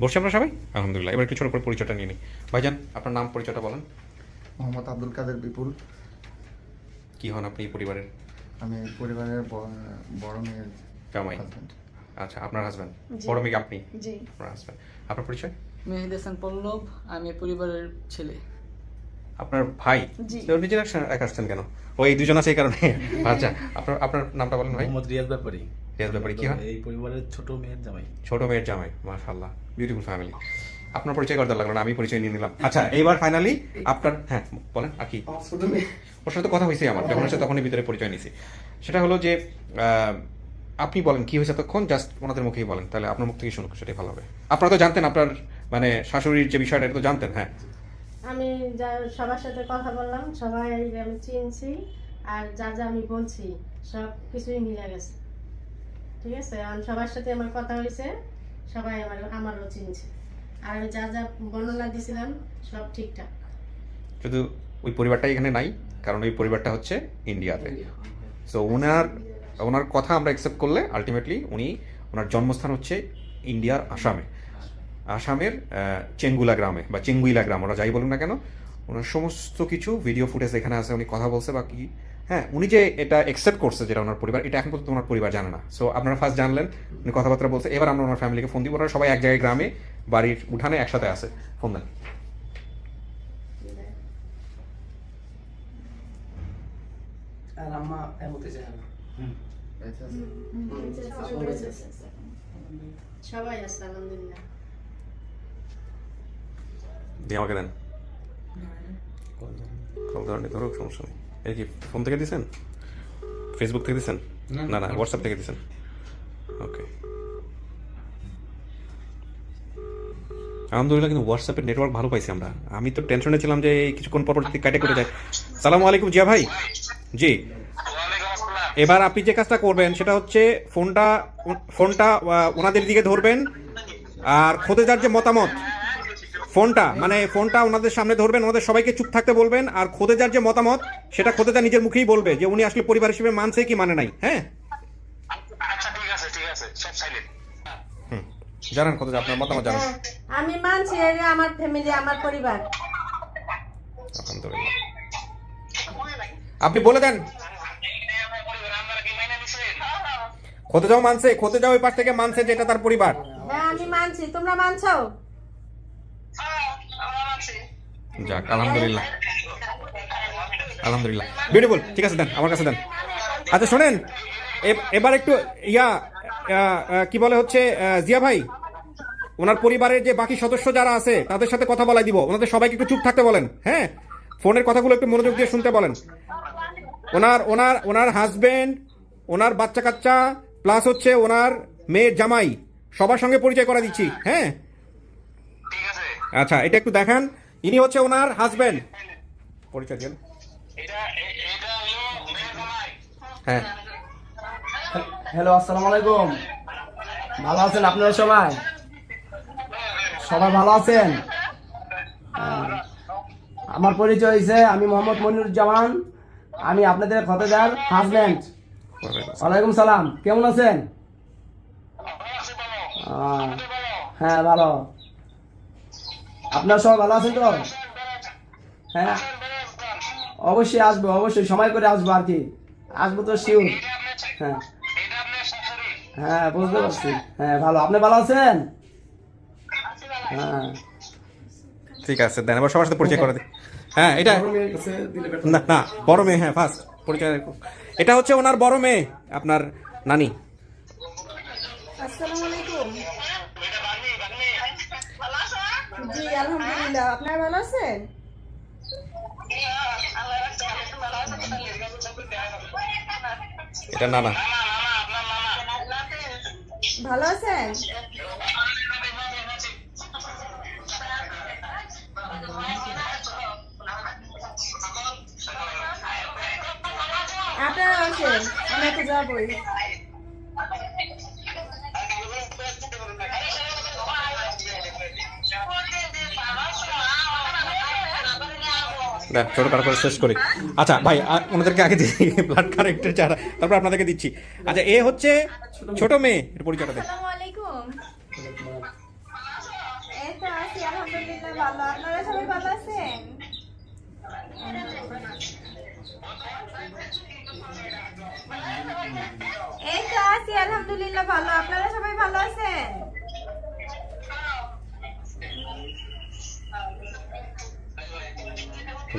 বসছি আমরা সবাই, আলহামদুলিল্লাহ। এবার কিছু পরিচয়টা নিয়ে নিই। ভাইজান আপনার নাম পরিচয়টা বলেন। মোহাম্মদ আব্দুল কাদের বিপুল। কি হন আপনি এই পরিবারের? আমি পরিবারের বড় মেয়ের জামাই। হাজবেন্ড। আচ্ছা, আপনার হাজবেন্ড? জি। বড় মেয়ে আপনি? জি। আপনার হাজবেন্ড। আপনার পরিচয়? মেহেদি হাসান পল্লব, আমি পরিবারের ছেলে। আপনার ভাই? জি। তো নিজের এক আসছেন কেন? ও এই দুজন আছে এই কারণে? আচ্ছা, আপনার নামটা বলেন ভাই। মোহাম্মদ রিয়াজ ব্যাপারী। রিয়াজ ব্যাপারী কি হয়? এই পরিবারের ছোট মেয়ের জামাই। ছোট মেয়ের জামাই। মাশাআল্লাহ, বিউটিফুল ফ্যামিলি। আপনার পরিচয় করতে লাগলো না, আমি পরিচয় নিয়ে নিলাম। আচ্ছা, এইবার ফাইনালি আপনার, হ্যাঁ বলেন। আর কি? ওর সাথে কথা হয়েছে আমার, যখন হচ্ছে তখনই ভিতরে পরিচয় নিছি। সেটা হলো যে আপনি বলেন কি হয়েছে তখন, জাস্ট ওনাদের মুখেই বলেন, তাহলে আপনার মুখ থেকে শুনুক, সেটাই ভালো হবে। আপনারা তো জানতেন আপনার মানে শাশুড়ির যে বিষয়টা, এটা তো জানতেন। হ্যাঁ, আমি যা সবার সাথে কথা বললাম, সবাই আমি চিনছি, আর যা যা আমি বলছি সব কিছুই মিলে গেছে। ঠিক আছে, আর সবার সাথে আমার কথা হয়েছে, সবাই আমারও চিনছে, আর আমি যা যা বর্ণনা দিছিলাম সব ঠিকঠাক। শুধু ওই পরিবারটাই এখানে নাই, কারণ ওই পরিবারটা হচ্ছে ইন্ডিয়াতে। সো ওনার কথা আমরা অ্যাকসেপ্ট করলে আলটিমেটলি ওনার জন্মস্থান হচ্ছে ইন্ডিয়ার আসামের চেঙ্গুলা গ্রামে বা চেঙ্গুইলা গ্রাম, ওরা যাই বলুন না কেন। ওনার সমস্ত কিছু ভিডিও ফুটেজ এখানে আছে, উনি কথা বলছে বা কি। হ্যাঁ, উনি যে এটা অ্যাকসেপ্ট করছে যেটা ওনার পরিবার, এটা এখন পর্যন্ত ওনার পরিবার জানে না। সো আপনারা ফার্স্ট জানলেন, উনি কথাবার্তা বলছে। এবার আমরা ওনার ফ্যামিলিকে ফোন দিব। ওরা সবাই এক জায়গায় গ্রামে বাড়ির উঠানে একসাথে আছে। ফোন দেন। আর আম্মা এমতে যায় না। সবাই আছে আলহামদুলিল্লাহ। দিয়ে আমাকে দেন। কল ধরনের ধরো, সমস্যা নেই। এই কি ফোন থেকে দিয়েছেন? ফেসবুক থেকে দিয়েছেন? না না, হোয়াটসঅ্যাপ থেকে দিয়েছেন। ওকে, আলহামদুলিল্লাহ। কিন্তু হোয়াটসঅ্যাপের নেটওয়ার্ক ভালো পাইছি আমরা। আমি তো টেনশনে ছিলাম যে কিছুক্ষণ পর কাটে করে যায়। সালামু আলাইকুম জিয়া ভাই। জি, এবার আপনি যে কাজটা করবেন সেটা হচ্ছে ফোনটা ওনাদের দিকে ধরবেন, আর খোদেজার যে মতামত, ফোনটা ওনাদের সামনে ধরবেন, ওনাদের সবাইকে চুপ থাকতে বলবেন, আর খোদেজার যে মতামত সেটা খোদেজা নিজের মুখেই বলবে যে উনি আসলে পরিবার হিসেবে মানছে কি মানে নাই। হ্যাঁ, আচ্ছা ঠিক আছে সব সাইলেন্ট। জানান খোদেজা, আপনার মতামত জানান। আমি মানছি, এটা আমার ফ্যামিলি, আমার পরিবার। আলহামদুলিল্লাহ, আপনি বলে দেন। খোদেজাও মানছে, খোদেজা ওই পাশ থেকে মানছে যে এটা তার পরিবার। হ্যাঁ, আমি মানছি। তোমরা মানছো? যাক, আলহামদুলিল্লাহ, আলহামদুলিল্লাহ, বিউটিফুল। ঠিক আছে, দেন আমার কাছে দেন। আচ্ছা শোনেন, এবার একটু কি বলে হচ্ছে জিয়া ভাই, ওনার পরিবারের যে বাকি সদস্য যারা আছে তাদের সাথে কথা বলাই দিব, ওনাদের সবাইকে একটু চুপ থাকতে বলেন। হ্যাঁ, ফোনের কথাগুলো একটু মনোযোগ দিয়ে শুনতে বলেন। ওনার হাজবেন্ড, ওনার বাচ্চা কাচ্চা, প্লাস হচ্ছে ওনার মেয়ের জামাই, সবার সঙ্গে পরিচয় করা দিচ্ছি। হ্যাঁ, আচ্ছা, এটা একটু দেখান। ইনি হচ্ছে ওনার হাজবেন্ড, পরিচয় দেন। হ্যাঁ, হ্যালো, আসসালামু আলাইকুম। ভালো আছেন আপনারা সবাই? সবাই ভালো আছেন? আমার পরিচয় হয়েছে, আমি মোহাম্মদ মনিরুজ্জামান, আমি আপনাদের খোদেজার হাজবেন্ড। ওয়ালাইকুম সালাম, কেমন আছেন? হ্যাঁ ভালো। আপনারা সবাই ভালো আছেন তো? হ্যাঁ, অবশ্যই আসবো, অবশ্যই সময় করে আসবো আর কি, আসবো তো শিওর। হ্যাঁ হ্যাঁ, বুঝতে পারছি। হ্যাঁ ভালো, আপনি ভালো আছেন? হ্যাঁ ঠিক আছে, দেন এবার সবার সাথে পরিচয় করে দিন। হ্যাঁ, এটা না না, বড় মেয়ে। হ্যাঁ, ফার্স্ট পরিচয়। এটা হচ্ছে ওনার বড় মেয়ে, আপনার নানি। আসসালামু আলাইকুম। জি আলহামদুলিল্লাহ, আপনারা ভালো আছেন? এটা নানা। ভালো আছেন? আপনারা আসেন, আমরা তো যাবই। দেন ছোট করে শেষ করি। আচ্ছা ভাই, ওনাদেরকে আগে দিচ্ছি ব্লাড কানেক্টের চারা, তারপর আপনাদেরকে দিচ্ছি। আচ্ছা, এ হচ্ছে ছোট মেয়ে, এর পরিচয়টা দেন। আসসালামু আলাইকুম। এই তো আছি আলহামদুলিল্লাহ, ভালো। আপনারা সবাই ভালো আছেন? আলহামদুলিল্লাহ ভালো। আপনারা সবাই ভালো আছেন?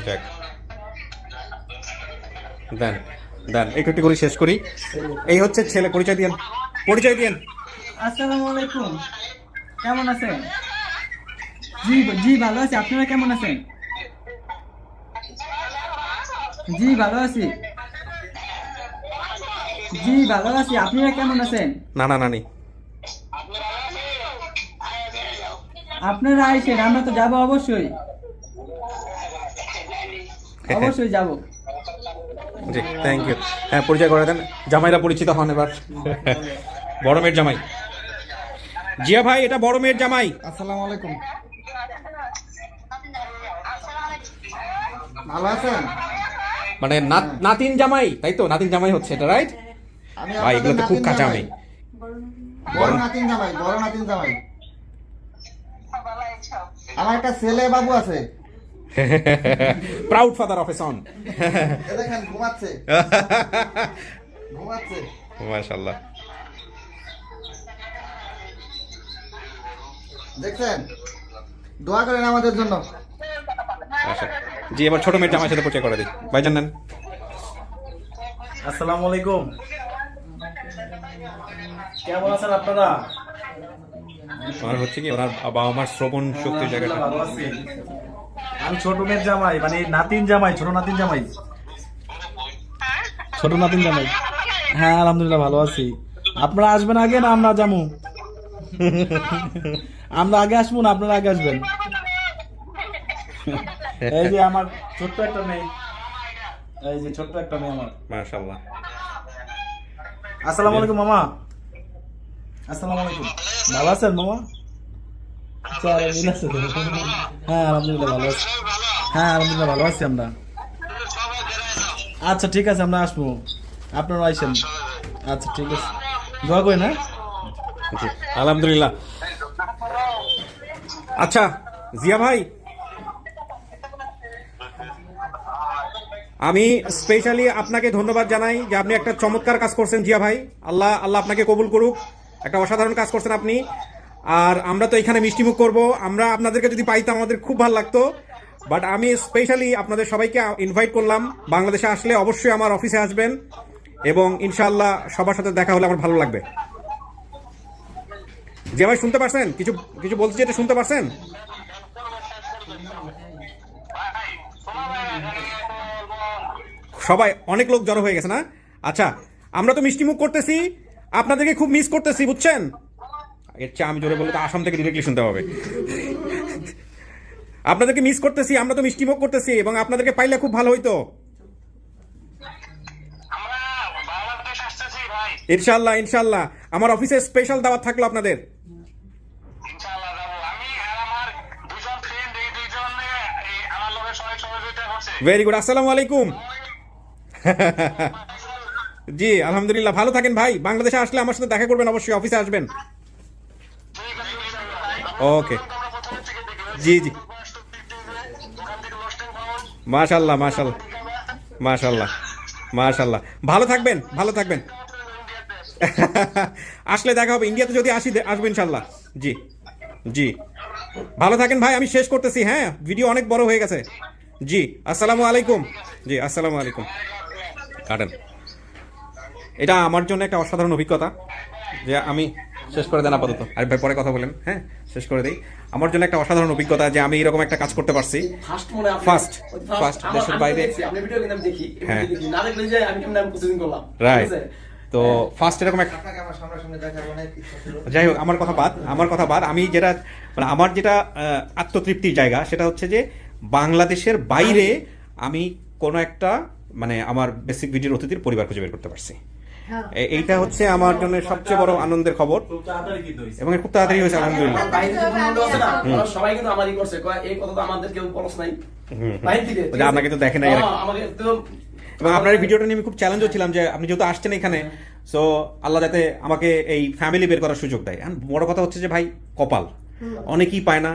যাক দেন দেন একটু একটু করে শেষ করি। এই হচ্ছে ছেলে, পরিচয় দিয়েন, পরিচয় দিয়েন। আসসালামু আলাইকুম, কেমন আছেন? জি জি ভালো আছি, আপনারা কেমন আছেন? জি ভালো আছি, জি ভালো আছি, আপনারা কেমন আছেন? নানা নানি আপনারা আইসেন, আমরা তো যাবো অবশ্যই, অবশ্যই যাবো। জি থ্যাংক ইউ। হ্যাঁ পরিচয় করে দেন, জামাইরা পরিচিত হন এবার। বড় মেয়ের জামাই জিয়া ভাই, এটা বড় মেয়ের জামাই। আসসালামু আলাইকুম, ভালো আছেন? মানে নাতিন জামাই, তাই তো? নাতিন জামাই হচ্ছে এটা, রাইট? আমি ভাই আপনাদের এগুলো তো খুব নাতিন কাঁচা জামাই। আমি। বড় নাতিন জামাই, বড় নাতিন জামাই। আমার একটা ছেলে বাবু আছে, প্রাউড ফাদার অফ এ সন। এ দেখেন ঘুমাচ্ছে, ঘুমাচ্ছে। মাশাআল্লাহ। দেখছেন, দোয়া করেন আমাদের জন্য। আচ্ছা জি, এবার ছোট মেয়ের জামাইয়ের সাথে পরিচয় করে দিই। ভাইজান নেন। আসসালামু আলাইকুম, কেমন আছেন আপনারা? আমার হচ্ছে কি, ওনার বাবা মার শ্রবণ শক্তির জায়গাটা। ভালো আছি। আমি ছোট মেয়ের জামাই, মানে নাতিন জামাই, ছোট নাতিন জামাই, ছোট নাতিন জামাই। হ্যাঁ আলহামদুলিল্লাহ ভালো আছি। আপনারা আসবেন আগে না আমরা যাবো? আমরা আগে আসবো না আপনারা আগে আসবেন? এই যে আমার ছোট্ট একটা মেয়ে, এই যে ছোট্ট একটা মেয়ে আমার। মাশাআল্লাহ। আসসালামু আলাইকুম মামা। আসসালামু আলাইকুম, ভালো আছেন মামা? হ্যাঁ আলহামদুলিল্লাহ ভালো আছি। হ্যাঁ আলহামদুলিল্লাহ ভালো আছি আমরা। আচ্ছা ঠিক আছে, আমরা আসবো, আপনারা আইসেন। আচ্ছা ঠিক আছে, দোয়া করি না। জি আলহামদুলিল্লাহ। আচ্ছা জিয়া ভাই, আমি স্পেশালি আপনাকে ধন্যবাদ জানাই যে আপনি একটা চমৎকার কাজ করছেন জিয়া ভাই। আল্লাহ আল্লাহ আপনাকে কবুল করুক, একটা অসাধারণ কাজ করছেন আপনি। আর আমরা তো এখানে মিষ্টিমুখ করব, আমরা আপনাদেরকে যদি পাইতাম আমাদের খুব ভালো লাগতো। বাট আমি স্পেশালি আপনাদের সবাইকে ইনভাইট করলাম, বাংলাদেশে আসলে অবশ্যই আমার অফিসে আসবেন এবং ইনশাআল্লাহ সবার সাথে দেখা হলে আমার ভালো লাগবে। জিয়া ভাই শুনতে পারছেন? কিছু কিছু বলছি, এটা শুনতে পারছেন? সবাই অনেক লোক জড়ো হয়ে গেছে না? আচ্ছা আমরা তো মিষ্টিমুখ করতেছি, আপনাদেরকে খুব মিস করতেছি, বুঝছেন? এর চেয়ে আমি জোরে বললে তো আসাম থেকে ডিরেক্টলি শুনতে হবে। আপনাদেরকে মিস করতেছি, আমরা তো মিষ্টিমুখ করতেছি এবং আপনাদেরকে পাইলে খুব ভালো হইতো। ইনশাআল্লাহ ইনশাআল্লাহ, আমার অফিসে স্পেশাল দাওয়াত থাকলো আপনাদের। ভেরি গুড, আসসালামু আলাইকুম। জি আলহামদুলিল্লাহ, ভালো থাকেন ভাই। বাংলাদেশে আসলে আমার সাথে দেখা করবেন, অবশ্যই অফিসে আসবেন। ওকে জি জি, মাশাআল্লাহ মাশাআল্লাহ মাশাআল্লাহ মাশাআল্লাহ, ভালো থাকবেন, ভালো থাকবেন। আসলে দেখা হবে, ইন্ডিয়াতে যদি আসি আসবো ইনশাআল্লাহ। জি জি, ভালো থাকেন ভাই, আমি শেষ করতেছি। হ্যাঁ ভিডিও অনেক বড় হয়ে গেছে। জি আসসালামু আলাইকুম। জি আসসালামু আলাইকুম। কাটেন। এটা আমার জন্য একটা অসাধারণ অভিজ্ঞতা যে আমি শেষ করে দেন আপাতত, আর ভাই পরে কথা বলেন। হ্যাঁ শেষ করে দেই। আমার জন্য একটা অসাধারণ অভিজ্ঞতা যে আমি এরকম একটা কাজ করতে পারছি। ফার্স্ট দেশের বাইরে। হ্যাঁ রাইট, তো ফার্স্ট এরকম একটা, যাই হোক আমার কথা বাদ। আমি যেটা মানে আমার যেটা আত্মতৃপ্তির জায়গা সেটা হচ্ছে যে বাংলাদেশের বাইরে আমি কোনো একটা মানে আমার বেসিক ভিডিওর অতিথির পরিবার খুঁজে বের করতে পারছি। এইটা হচ্ছে আমার জন্য সবচেয়ে বড় আনন্দের খবর এবং খুব তাড়াতাড়ি হয়েছে আলহামদুলিল্লাহ। সবাই কিন্তু আমারই করছে, এই কথা তো আমাদের কেউ বলছ নাই, আপনাকে তো দেখে নাই এবং আপনার এই ভিডিওটা নিয়ে আমি খুব চ্যালেঞ্জও ছিলাম যে আপনি যেহেতু আসছেন এখানে, সো আল্লাহ যাতে আমাকে এই ফ্যামিলি বের করার সুযোগ দেয়। বড় কথা হচ্ছে যে ভাই কপাল অনেকেই পায় না,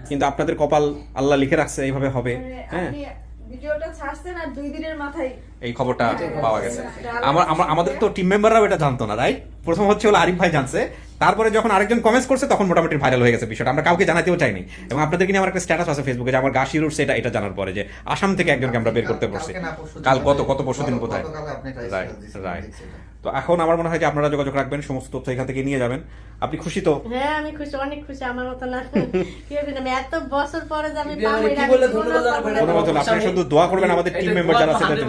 কিন্তু আপনাদের কপাল আল্লাহ লিখে রাখছে এইভাবে হবে। হ্যাঁ ভিডিওটা ছাড়ছেন আর 2 দিনের মাথায় এই খবরটা পাওয়া গেছে। আমাদের তো টিম মেম্বাররাও এটা জানতো না, রাইট? প্রথম হচ্ছে হলো আরিফ ভাই জানছে, তারপরে যখন আরেকজন কমেন্টস করছে তখন মোটামুটি ভাইরাল হয়ে গেছে বিষয়টা, আমরা কাউকে জানাতেও চাইনি। এবং আপনাদেরকে নিয়ে আমার একটা স্ট্যাটাস আছে ফেসবুকে যে আমার গা শিউর উঠছে এটা জানার পরে যে আসাম থেকে একজনকে আমরা বের করতে পারছি। কাল কত পরশুদিন কোথায়, রাইট। তো এখন আমার মনে হয় যে আপনারা যোগাযোগ রাখবেন, সমস্ত তথ্য এখান থেকে নিয়ে যাবেন। আপনি খুশি তো? হ্যাঁ আমি খুশি, অনেক খুশি। আমার মতো না কি হবে না, আমি এত বছর পরে যে আমি পাবো কি বলে ধন্যবাদ আপনারা শুধু দোয়া করবেন আমাদের টিম মেম্বার যারা আছে তাদের।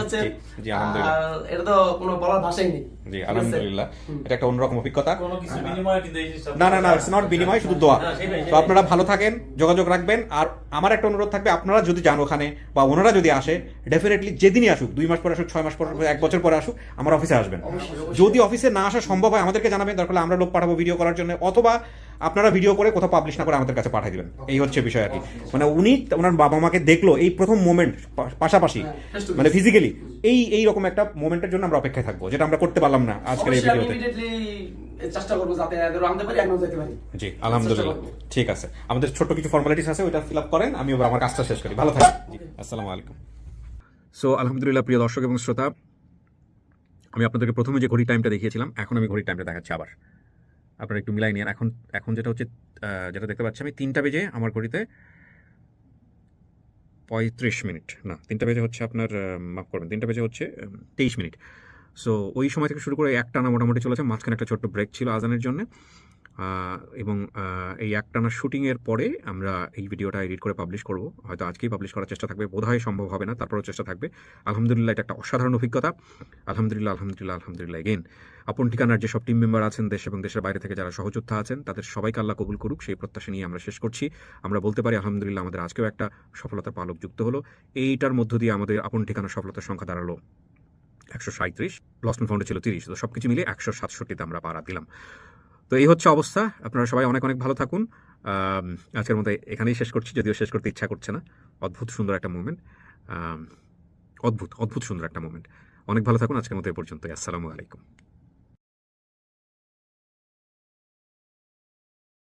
জি আলহামদুলিল্লাহ, এটা তো কোনো বলার ভাষাই নেই। জি আলহামদুলিল্লাহ, এটা একটা অন্যরকম অভিজ্ঞতা। কোনো কিছু বিনিময়ে কিন্তু এই জিনিসটা না ইটস নট বিনিময়, শুধু দোয়া। তো আপনারা ভালো থাকেন, যোগাযোগ রাখবেন। আর আমার একটা অনুরোধ থাকবে, আপনারা যদি যান ওখানে বা ওনারা যদি আসে, ডেফিনেটলি যেদিনই আসুক, 2 মাস পরে আসুক, 6 মাস পরে আসুক, 1 বছর পরে আসুক, আমার অফিসে আসবেন। যদি অফিসে না আসা সম্ভব হয় আমাদেরকে জানাবেন, দরকার হলে আমরা লোক পাঠাবো ভিডিও করার জন্য, অথবা আপনারা ভিডিও করে কোথাও পাবলিশ না করে আমাদের কাছে পাঠিয়ে দিবেন। এই হচ্ছে বিষয় আর কি। মানে উনি ওনার বাবা মাকে দেখলো এই প্রথম মোমেন্ট পাশাপাশি, মানে ফিজিক্যালি এই রকম একটা মোমেন্টের জন্য আমরা অপেক্ষায় থাকবো, যেটা আমরা করতে পারলাম না আজকের এই ভিডিওতে। চেষ্টা করবো যাতে আনতে পারি, একদম যেতে পারি। জি আলহামদুলিল্লাহ, ঠিক আছে। আমাদের ছোট্ট কিছু ফর্মালিটিস আছে, ওইটা ফিল আপ করেন, আমি এবার আমার কাজটা শেষ করি। ভালো থাকেন। আসসালামু আলাইকুম। সো আলহামদুলিল্লাহ প্রিয় দর্শক এবং শ্রোতা, আমি আপনাদেরকে প্রথমে যে ঘড়ি টাইমটা দেখিয়েছিলাম, এখন আমি ঘড়ির টাইমটা দেখাচ্ছি আবার, আপনারা একটু মিলাই নিন। এখন যেটা হচ্ছে, যেটা দেখতে পাচ্ছি আমি, 3টা বেজে আমার ঘড়িতে 35 মিনিট, না 3টা বেজে হচ্ছে আপনার, মাফ করবেন, 3টা বেজে হচ্ছে 23 মিনিট। সো ওই সময় থেকে শুরু করে একটানা মোটামুটি চলেছে, মাঝখানে একটা ছোট্ট ব্রেক ছিল আজানের জন্য। এবং এই একটানা শুটিংয়ের পরে আমরা এই ভিডিওটা এডিট করে পাবলিশ করব, হয়তো আজকেই পাবলিশ করার চেষ্টা থাকবে, বোধহয় সম্ভব হবে না, তারপরেও চেষ্টা থাকবে। আলহামদুলিল্লাহ, এটা একটা অসাধারণ অভিজ্ঞতা। আলহামদুলিল্লাহ এগেন। আপন ঠিকানার যেসব টিম মেম্বার আছেন, দেশ এবং দেশের বাইরে থেকে যারা সহযোদ্ধা আছেন, তাদের সবাইকে আল্লাহ কবুল করুক, সেই প্রত্যাশা নিয়ে আমরা শেষ করছি। আমরা বলতে পারি আলহামদুলিল্লাহ, আমাদের আজকেও একটা সফলতার পালক যুক্ত হলো। এইটার মধ্য দিয়ে আমাদের আপন ঠিকানার সফলতার সংখ্যা দাঁড়ালো 137, লস্ট ফাউন্ডে ছিল 30, তো সব কিছু মিলে 167তে আমরা পাড়া দিলাম। তো এই হচ্ছে অবস্থা। আপনারা সবাই অনেক ভালো থাকুন। আজকের মতো এখানেই শেষ করছি, যদিও শেষ করতে ইচ্ছা করছে না। অদ্ভুত সুন্দর একটা মোমেন্ট, অদ্ভুত সুন্দর একটা মোমেন্ট। অনেক ভালো থাকুন। আজকের মতো এ পর্যন্তই। আসসালামু আলাইকুম।